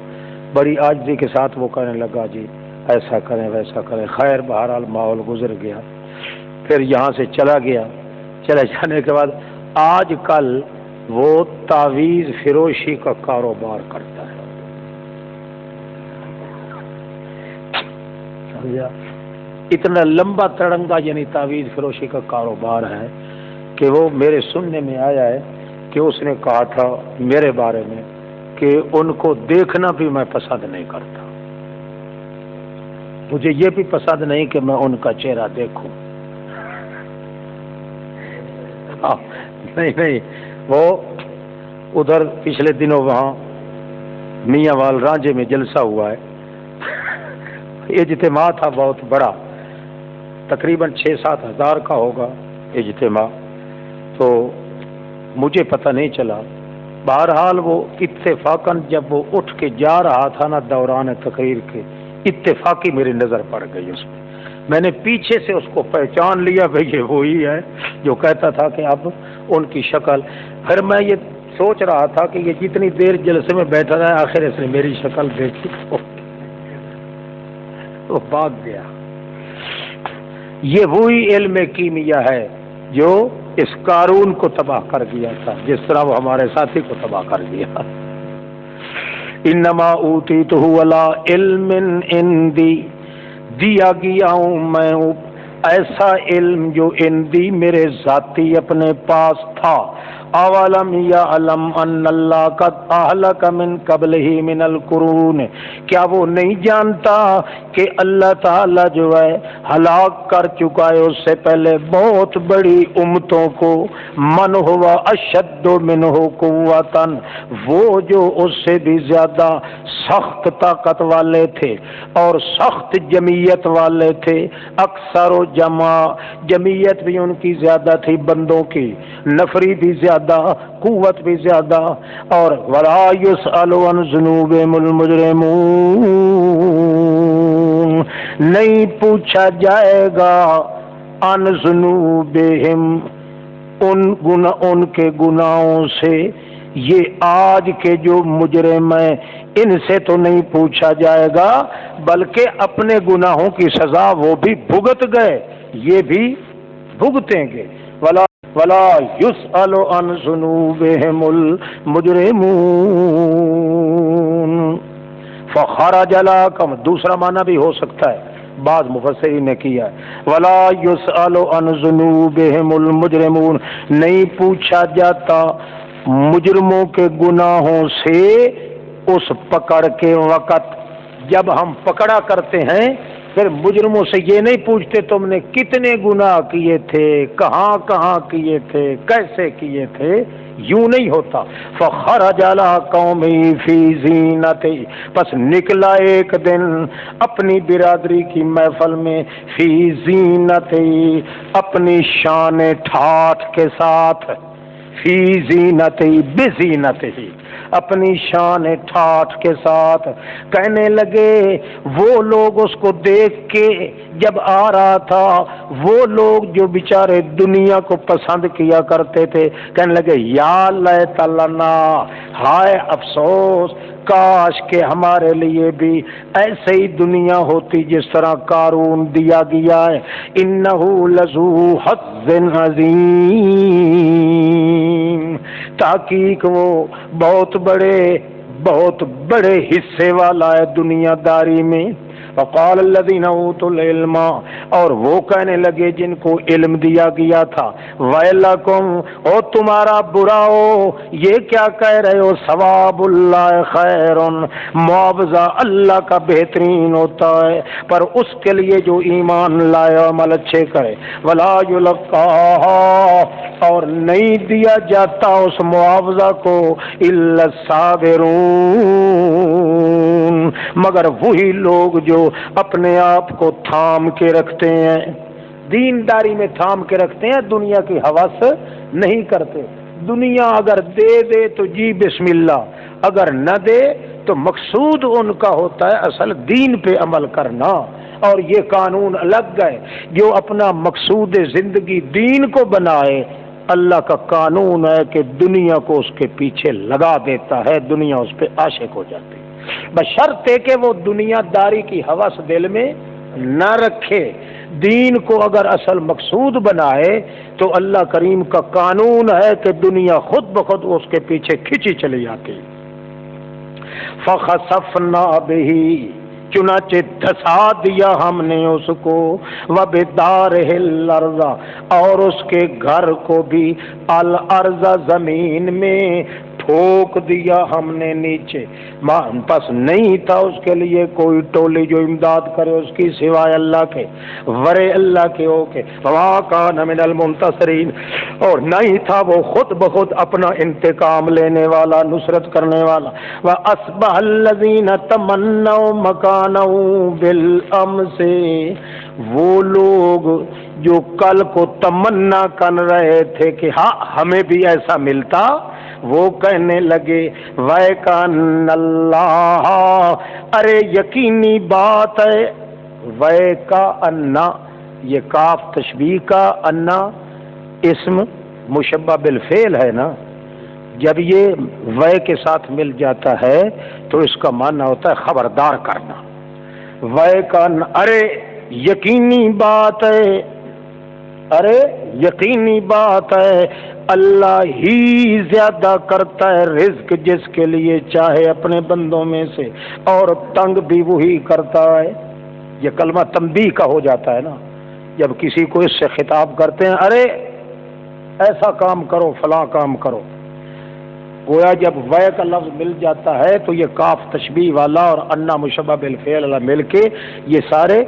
بڑی عاجزی کے ساتھ وہ کہنے لگا جی ایسا کریں ویسا کریں. خیر بہرحال ماحول گزر گیا. پھر یہاں سے چلا گیا. چلے جانے کے بعد آج کل وہ تعویذ فروشی کا کاروبار کرتا ہے. اتنا لمبا تڑنگا یعنی تعویذ فروشی کا کاروبار ہے کہ وہ میرے سننے میں آیا ہے کہ اس نے کہا تھا میرے بارے میں کہ ان کو دیکھنا بھی میں پسند نہیں کرتا، مجھے یہ بھی پسند نہیں کہ میں ان کا چہرہ دیکھوں. نہیں، وہ ادھر پچھلے دنوں وہاں میاں وال رانجے میں جلسہ ہوا ہے. اجتماع تھا بہت بڑا، تقریباً 6-7 ہزار کا ہوگا اجتماع، تو مجھے پتہ نہیں چلا۔ بہرحال وہ اتفاقاً جب وہ اٹھ کے جا رہا تھا نا دوران تقریر کے، اتفاقی میری نظر پڑ گئی اس میں نے پیچھے سے اس کو پہچان لیا، بھئی یہ وہی ہے جو کہتا تھا کہ اب ان کی شکل۔ پھر میں یہ سوچ رہا تھا کہ یہ جتنی دیر جلسے میں بیٹھا رہا، آخر اس نے میری شکل دیکھی تو بھاگ گیا۔ یہ وہی علم کیمیا ہے جو اس قارون کو تباہ کر دیا تھا، جس طرح وہ ہمارے ساتھی کو تباہ کر دیا۔ انما اوتیتہ علی علم عندی، دیا گیا ہوں میں ایسا علم جو عندی میرے ذاتی اپنے پاس تھا۔ اولم یعلم ان اللہ قد اہلک من قبلہ من القرون، کیا وہ نہیں جانتا کہ اللہ تعالی جو ہے ہلاک کر چکا ہے اس سے پہلے بہت بڑی امتوں کو، من ہوا اشد منہ قوتا، وہ جو اس سے بھی زیادہ سخت طاقت والے تھے اور سخت جمعیت والے تھے، اکثر و جمعیت بھی ان کی زیادہ تھی، بندوں کی نفری بھی زیادہ، قوت بھی زیادہ، اور ولا یسأل عن ذنوبہم المجرمون، نہیں پوچھا جائے گا عن ذنوبہم ان کے گناہوں سے، یہ آج کے جو مجرم ہیں ان سے تو نہیں پوچھا جائے گا، بلکہ اپنے گناہوں کی سزا وہ بھی بھگت گئے، یہ بھی بھگتیں گے۔ ولا یسأل عن ذنوبہم المجرمون فخرج لکم، دوسرا معنی بھی ہو سکتا ہے، بعض مفسرین نے کیا ہے ولا یسأل عن ذنوبہم المجرمون، نہیں پوچھا جاتا مجرموں کے گناہوں سے اس پکڑ کے وقت، جب ہم پکڑا کرتے ہیں پھر مجرموں سے یہ نہیں پوچھتے تم نے کتنے گناہ کیے تھے، کہاں کہاں کیے تھے، کیسے کیے تھے، یوں نہیں ہوتا۔ فخرج علی قومی فی زینتی، پس نکلا ایک دن اپنی برادری کی محفل میں، فی زینتی، اپنی شان ٹھاٹھ کے ساتھ، فی زینتی بزینتی، اپنی شان ٹھاٹھ کے ساتھ، کہنے لگے وہ لوگ اس کو دیکھ کے جب آ رہا تھا، وہ لوگ جو بیچارے دنیا کو پسند کیا کرتے تھے، کہنے لگے یا لیت لنا، ہائے افسوس، کاش کہ ہمارے لیے بھی ایسے ہی دنیا ہوتی جس طرح قارون دیا گیا ہے، انہ لذو حظ عظیم، تحقیق وہ بہت بڑے حصے والا ہے دنیا داری میں۔ وقال الذین اوتوا العلم، اور وہ کہنے لگے جن کو علم دیا گیا تھا، ویلکم، او تمہارا برا ہو، یہ کیا کہہ رہے ہو، ثواب اللہ خیر، معاوضہ اللہ کا بہترین ہوتا ہے، پر اس کے لیے جو ایمان لائے عمل اچھے کرے، ولا یلقاها، اور نہیں دیا جاتا اس معاوضہ کو، الا الصابرون، مگر وہی لوگ جو اپنے آپ کو تھام کے رکھتے ہیں، دینداری میں تھام کے رکھتے ہیں، دنیا کی حوث نہیں کرتے۔ دنیا اگر دے دے تو جی بسم اللہ، اگر نہ دے تو مقصود ان کا ہوتا ہے اصل دین پہ عمل کرنا، اور یہ قانون الگ ہے، جو اپنا مقصود زندگی دین کو بنائے، اللہ کا قانون ہے کہ دنیا کو اس کے پیچھے لگا دیتا ہے، دنیا اس پہ عاشق ہو جاتی ہے، بشرطے کہ وہ دنیا داری کی ہوس دل میں نہ رکھے، دین کو اگر اصل مقصود بنائے تو اللہ کریم کا قانون ہے کہ دنیا خود بخود اس کے پیچھے کھینچی چلی جاتی۔ فخسفنا بہ، چنانچہ دھسا دیا ہم نے اس کو، وبدارہ الارض، اور اس کے گھر کو بھی، الارض زمین میں، ٹھوک دیا ہم نے نیچے، پس نہیں تھا اس کے لیے کوئی ٹولی جو امداد کرے اس کی سوائے اللہ کے، ورے اللہ کے ہو کے، وما کان من المنتصرین، اور نہیں تھا وہ خود بخود اپنا انتقام لینے والا، نصرت کرنے والا۔ وَأَصْبَحَ الَّذِينَ تَمَنَّوْا مَكَانَهُ بِالْأَمْسِ، وہ لوگ جو کل کو تمنا کر رہے تھے کہ ہاں ہمیں بھی ایسا ملتا، وہ کہنے لگے وَيْكَانَ اللَّهَ، ارے یقینی بات ہے، وے کا انا، یہ کاف تشبیہ کا، انا اسم مشبہ بالفعل ہے نا، جب یہ وے کے ساتھ مل جاتا ہے تو اس کا معنی ہوتا ہے خبردار کرنا۔ وے کا، ارے یقینی بات ہے، ارے یقینی بات ہے، اللہ ہی زیادہ کرتا ہے رزق جس کے لیے چاہے اپنے بندوں میں سے، اور تنگ بھی وہی کرتا ہے۔ یہ کلمہ تنبیہ کا ہو جاتا ہے نا، جب کسی کو اس سے خطاب کرتے ہیں ارے ایسا کام کرو، فلاں کام کرو، گویا جب وے کا لفظ مل جاتا ہے تو یہ کاف تشبیہ والا اور انا مشبہ بالفعل والا مل کے یہ سارے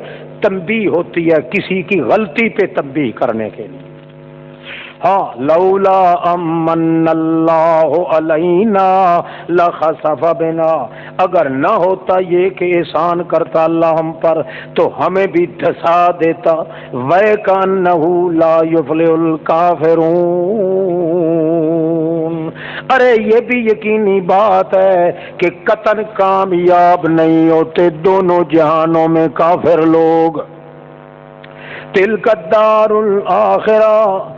تنبیہ ہوتی ہے، کسی کی غلطی پہ تنبیہ کرنے کے لیے۔ ہاں لولا امن اللہ علینا لخسف بنا، اگر نہ ہوتا یہ کہ احسان کرتا اللہ ہم پر تو ہمیں بھی دھسا دیتا۔ وَيْكَأَنَّهُ لَا يُفْلِحُ الْكَافِرُونَ، ارے یہ بھی یقینی بات ہے کہ قطعاً کامیاب نہیں ہوتے دونوں جہانوں میں کافر لوگ۔ تِلْكَ الدَّارُ الْآخِرَةُ،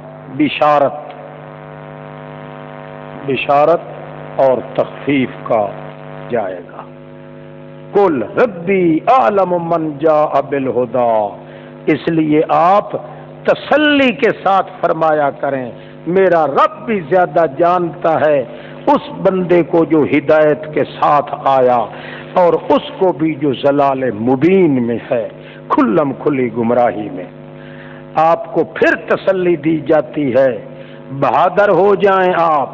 بشارت اور تخفیف کا جائے گا۔ قُلْ رَبِّي أَعْلَمُ مَنْ جَاءَ بِالْهُدَىٰ، اس لیے آپ تسلی کے ساتھ فرمایا کریں میرا رب بھی زیادہ جانتا ہے اس بندے کو جو ہدایت کے ساتھ آیا، اور اس کو بھی جو ضلال مبین میں ہے، کھلم کھلی گمراہی میں۔ آپ کو پھر تسلی دی جاتی ہے، بہادر ہو جائیں آپ،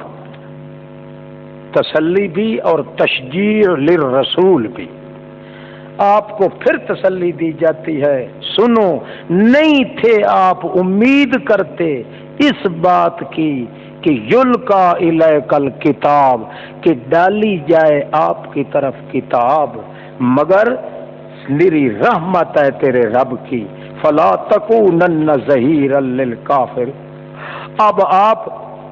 تسلی بھی اور تشجیع للرسول بھی۔ آپ کو پھر تسلی دی جاتی ہے، سنو نہیں تھے آپ امید کرتے اس بات کی کہ یلقا الیک الکتاب، کہ ڈالی جائے آپ کی طرف کتاب، مگر میری رحمت ہے تیرے رب کی، فلا تکونن ظہیرا للکافر، اب آپ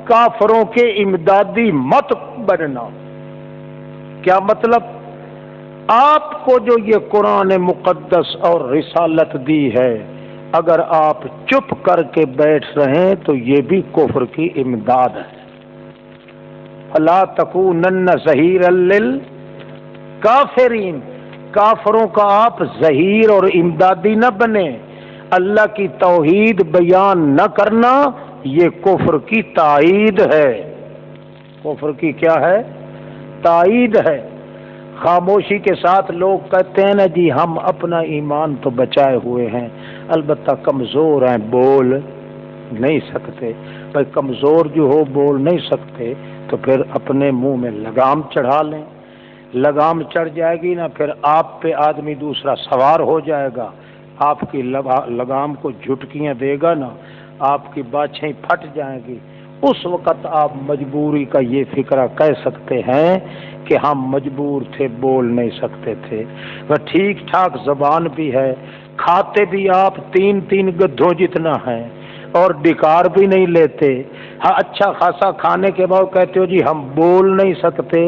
کافروں کے امدادی مت بننا۔ کیا مطلب؟ آپ کو جو یہ قرآن مقدس اور رسالت دی ہے، اگر آپ چپ کر کے بیٹھ رہیں تو یہ بھی کفر کی امداد ہے۔ فلا تکونن ظہیرا للکافرین، کافروں کا آپ ظہیر اور امدادی نہ بنے۔ اللہ کی توحید بیان نہ کرنا یہ کفر کی تائید ہے۔ کفر کی کیا ہے؟ تائید ہے۔ خاموشی کے ساتھ لوگ کہتے ہیں نا جی ہم اپنا ایمان تو بچائے ہوئے ہیں، البتہ کمزور ہیں، بول نہیں سکتے۔ بھائی کمزور جو ہو بول نہیں سکتے تو پھر اپنے منہ میں لگام چڑھا لیں، لگام چڑھ جائے گی نا پھر آپ پہ آدمی دوسرا سوار ہو جائے گا، آپ کی لگام کو جھٹکیاں دے گا نا، آپ کی باچھیں پھٹ جائیں گی، اس وقت آپ مجبوری کا یہ فکرہ کہہ سکتے ہیں کہ ہم مجبور تھے، بول نہیں سکتے تھے۔ وہ ٹھیک ٹھاک زبان بھی ہے، کھاتے بھی آپ 3 گدھوں جتنا ہیں، اور ڈکار بھی نہیں لیتے، ہاں اچھا خاصا کھانے کے بعد کہتے ہو جی ہم بول نہیں سکتے۔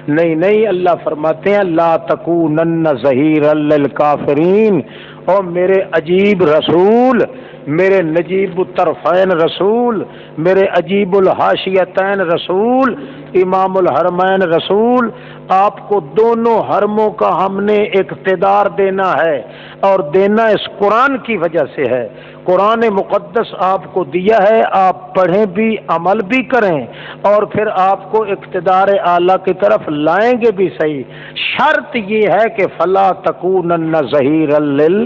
نہیں، اللہ فرماتے ہیں لا تکونن ظہیرا للکافرین، اور میرے عجیب رسول، میرے نجیب الطرفین رسول، میرے عجیب الحاشیتین رسول، امام الحرمین رسول، آپ کو دونوں حرموں کا ہم نے اقتدار دینا ہے، اور دینا اس قرآن کی وجہ سے ہے۔ قرآن مقدس آپ کو دیا ہے، آپ پڑھیں بھی عمل بھی کریں، اور پھر آپ کو اقتدار اعلیٰ کی طرف لائیں گے بھی صحیح۔ شرط یہ ہے کہ فلا تکونن ظہیرا لل،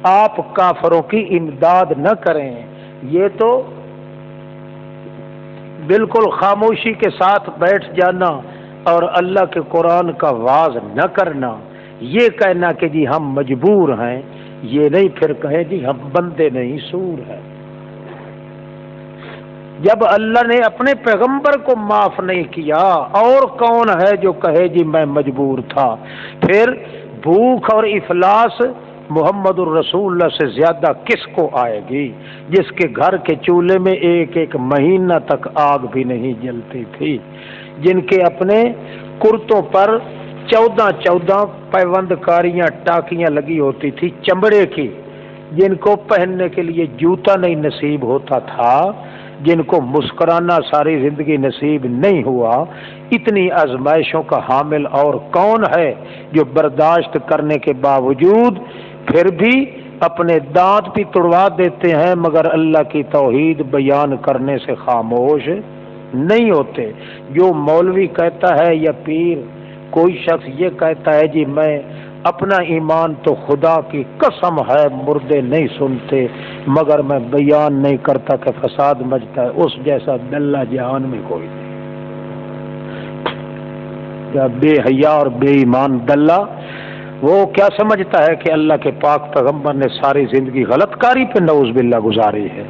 آپ کافروں کی امداد نہ کریں۔ یہ تو بالکل خاموشی کے ساتھ بیٹھ جانا اور اللہ کے قرآن کا واعظ نہ کرنا، یہ کہنا کہ جی ہم مجبور ہیں، یہ نہیں پھر کہیں جی ہم بندے نہیں سور ہیں۔ جب اللہ نے اپنے پیغمبر کو معاف نہیں کیا، اور کون ہے جو کہے جی میں مجبور تھا؟ پھر بھوک اور افلاس محمد الرسول اللہ سے زیادہ کس کو آئے گی، جس کے گھر کے چولہے میں ایک ایک مہینہ تک آگ بھی نہیں جلتی تھی، جن کے اپنے کرتوں پر 14 پیوند کاریاں ٹاکیاں لگی ہوتی تھی چمڑے کی، جن کو پہننے کے لیے جوتا نہیں نصیب ہوتا تھا، جن کو مسکرانا ساری زندگی نصیب نہیں ہوا، اتنی آزمائشوں کا حامل اور کون ہے جو برداشت کرنے کے باوجود پھر بھی اپنے دانت بھی توڑوا دیتے ہیں مگر اللہ کی توحید بیان کرنے سے خاموش نہیں ہوتے؟ جو مولوی کہتا ہے یا پیر کوئی شخص یہ کہتا ہے جی میں اپنا ایمان تو خدا کی قسم ہے مردے نہیں سنتے مگر میں بیان نہیں کرتا کہ فساد مچتا ہے، اس جیسا دلہ جہان میں کوئی نہیں۔ یا بے حیا اور بے ایمان دلہ وہ کیا سمجھتا ہے کہ اللہ کے پاک پیغمبر نے ساری زندگی غلط کاری پہ نعوذ باللہ گزاری ہے؟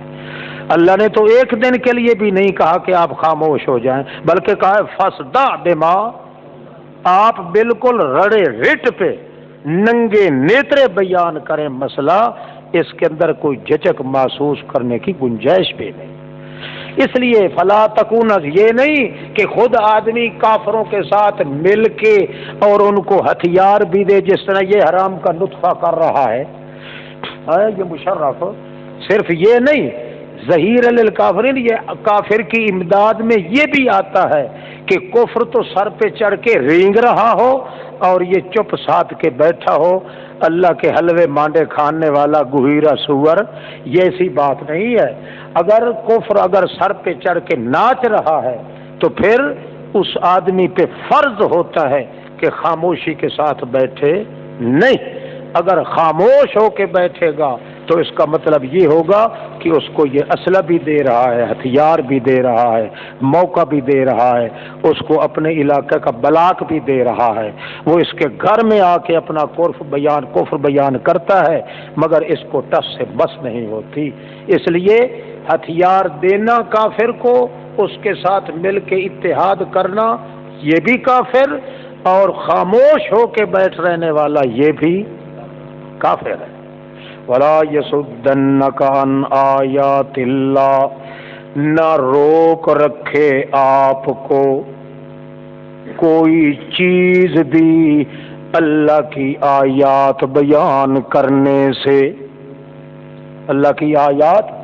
اللہ نے تو ایک دن کے لیے بھی نہیں کہا کہ آپ خاموش ہو جائیں، بلکہ کہا ہے فصدع بما، آپ بالکل رڑے رٹ پہ ننگے نیترے بیان کریں مسئلہ، اس کے اندر کوئی جھجک محسوس کرنے کی گنجائش بھی نہیں۔ اس لیے فلا تکون، یہ نہیں کہ خود آدمی کافروں کے ساتھ مل کے اور ان کو ہتھیار بھی دے، جس طرح یہ حرام کا نطفہ کر رہا ہے یہ مشرف، صرف یہ نہیں ظہیر للکافرین، یہ کافر کی امداد میں یہ بھی آتا ہے کہ کفر تو سر پہ چڑھ کے رینگ رہا ہو اور یہ چپ ساتھ کے بیٹھا ہو، اللہ کے حلوے مانڈے کھانے والا گہیرا سور، یہ ایسی بات نہیں ہے۔ اگر کفر اگر سر پہ چڑھ کے ناچ رہا ہے تو پھر اس آدمی پہ فرض ہوتا ہے کہ خاموشی کے ساتھ بیٹھے نہیں۔ اگر خاموش ہو کے بیٹھے گا تو اس کا مطلب یہ ہوگا کہ اس کو یہ اسلحہ بھی دے رہا ہے، ہتھیار بھی دے رہا ہے، موقع بھی دے رہا ہے، اس کو اپنے علاقے کا بلاک بھی دے رہا ہے، وہ اس کے گھر میں آ کے اپنا کفر بیان کرتا ہے مگر اس کو ٹس سے بس نہیں ہوتی۔ اس لیے ہتھیار دینا کافر کو، اس کے ساتھ مل کے اتحاد کرنا یہ بھی کافر، اور خاموش ہو کے بیٹھ رہنے والا یہ بھی کافر ہے۔ وَلَا يَصُدَّنَّكَ عَنْ آيَاتِ اللَّهِ، نہ روک رکھے آپ کو کوئی چیز بھی اللہ کی آیات بیان کرنے سے۔ اللہ کی آیات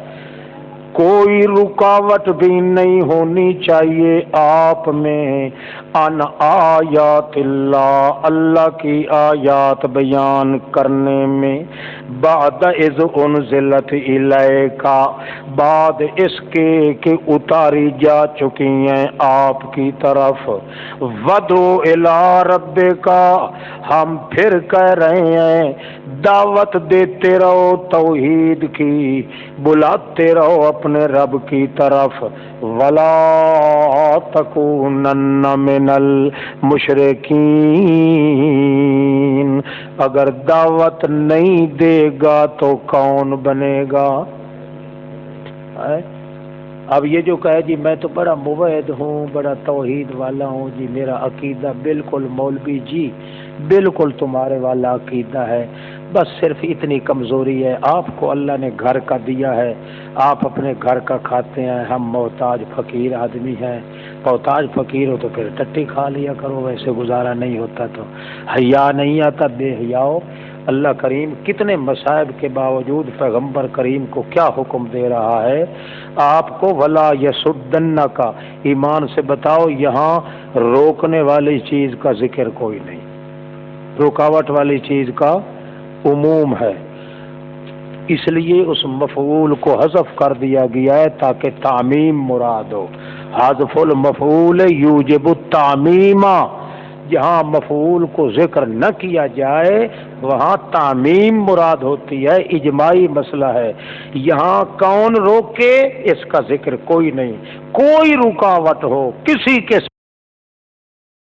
کوئی رکاوٹ بھی نہیں ہونی چاہیے آپ میں، ان آیات اللہ، اللہ کی آیات بیان کرنے میں، بعد اذ انزلت الیک، بعد اس کے کہ اتاری جا چکی ہیں آپ کی طرف، ودعو الی ربک، ہم پھر کہہ رہے ہیں دعوت دیتے رہو توحید کی، بلاتے رہو اپنے رب کی طرف، ولا تکونن من المشرکین، اگر دعوت نہیں دے گا تو کون بنے گا؟ اب یہ جو کہے جی میں تو بڑا موحد ہوں، بڑا توحید والا ہوں جی، میرا عقیدہ بالکل مولوی جی بالکل تمہارے والا عقیدہ ہے، بس صرف اتنی کمزوری ہے آپ کو اللہ نے گھر کا دیا ہے، آپ اپنے گھر کا کھاتے ہیں، ہم محتاج فقیر آدمی ہیں، محتاج فقیر ہو تو پھر ٹٹی کھا لیا کرو، ویسے گزارا نہیں ہوتا تو حیا نہیں آتا، بے حیاؤ۔ اللہ کریم کتنے مصائب کے باوجود پیغمبر کریم کو کیا حکم دے رہا ہے آپ کو، ولا یسدنک، ایمان سے بتاؤ یہاں روکنے والی چیز کا ذکر کوئی نہیں، رکاوٹ والی چیز کا عموم ہے، اس لیے اس مفعول کو حذف کر دیا گیا ہے تاکہ تعمیم مراد ہو۔ حذف المفعول یوجب التعمیم، جہاں مفعول کو ذکر نہ کیا جائے وہاں تعمیم مراد ہوتی ہے، اجماعی مسئلہ ہے۔ یہاں کون روکے، اس کا ذکر کوئی نہیں، کوئی رکاوٹ ہو کسی کے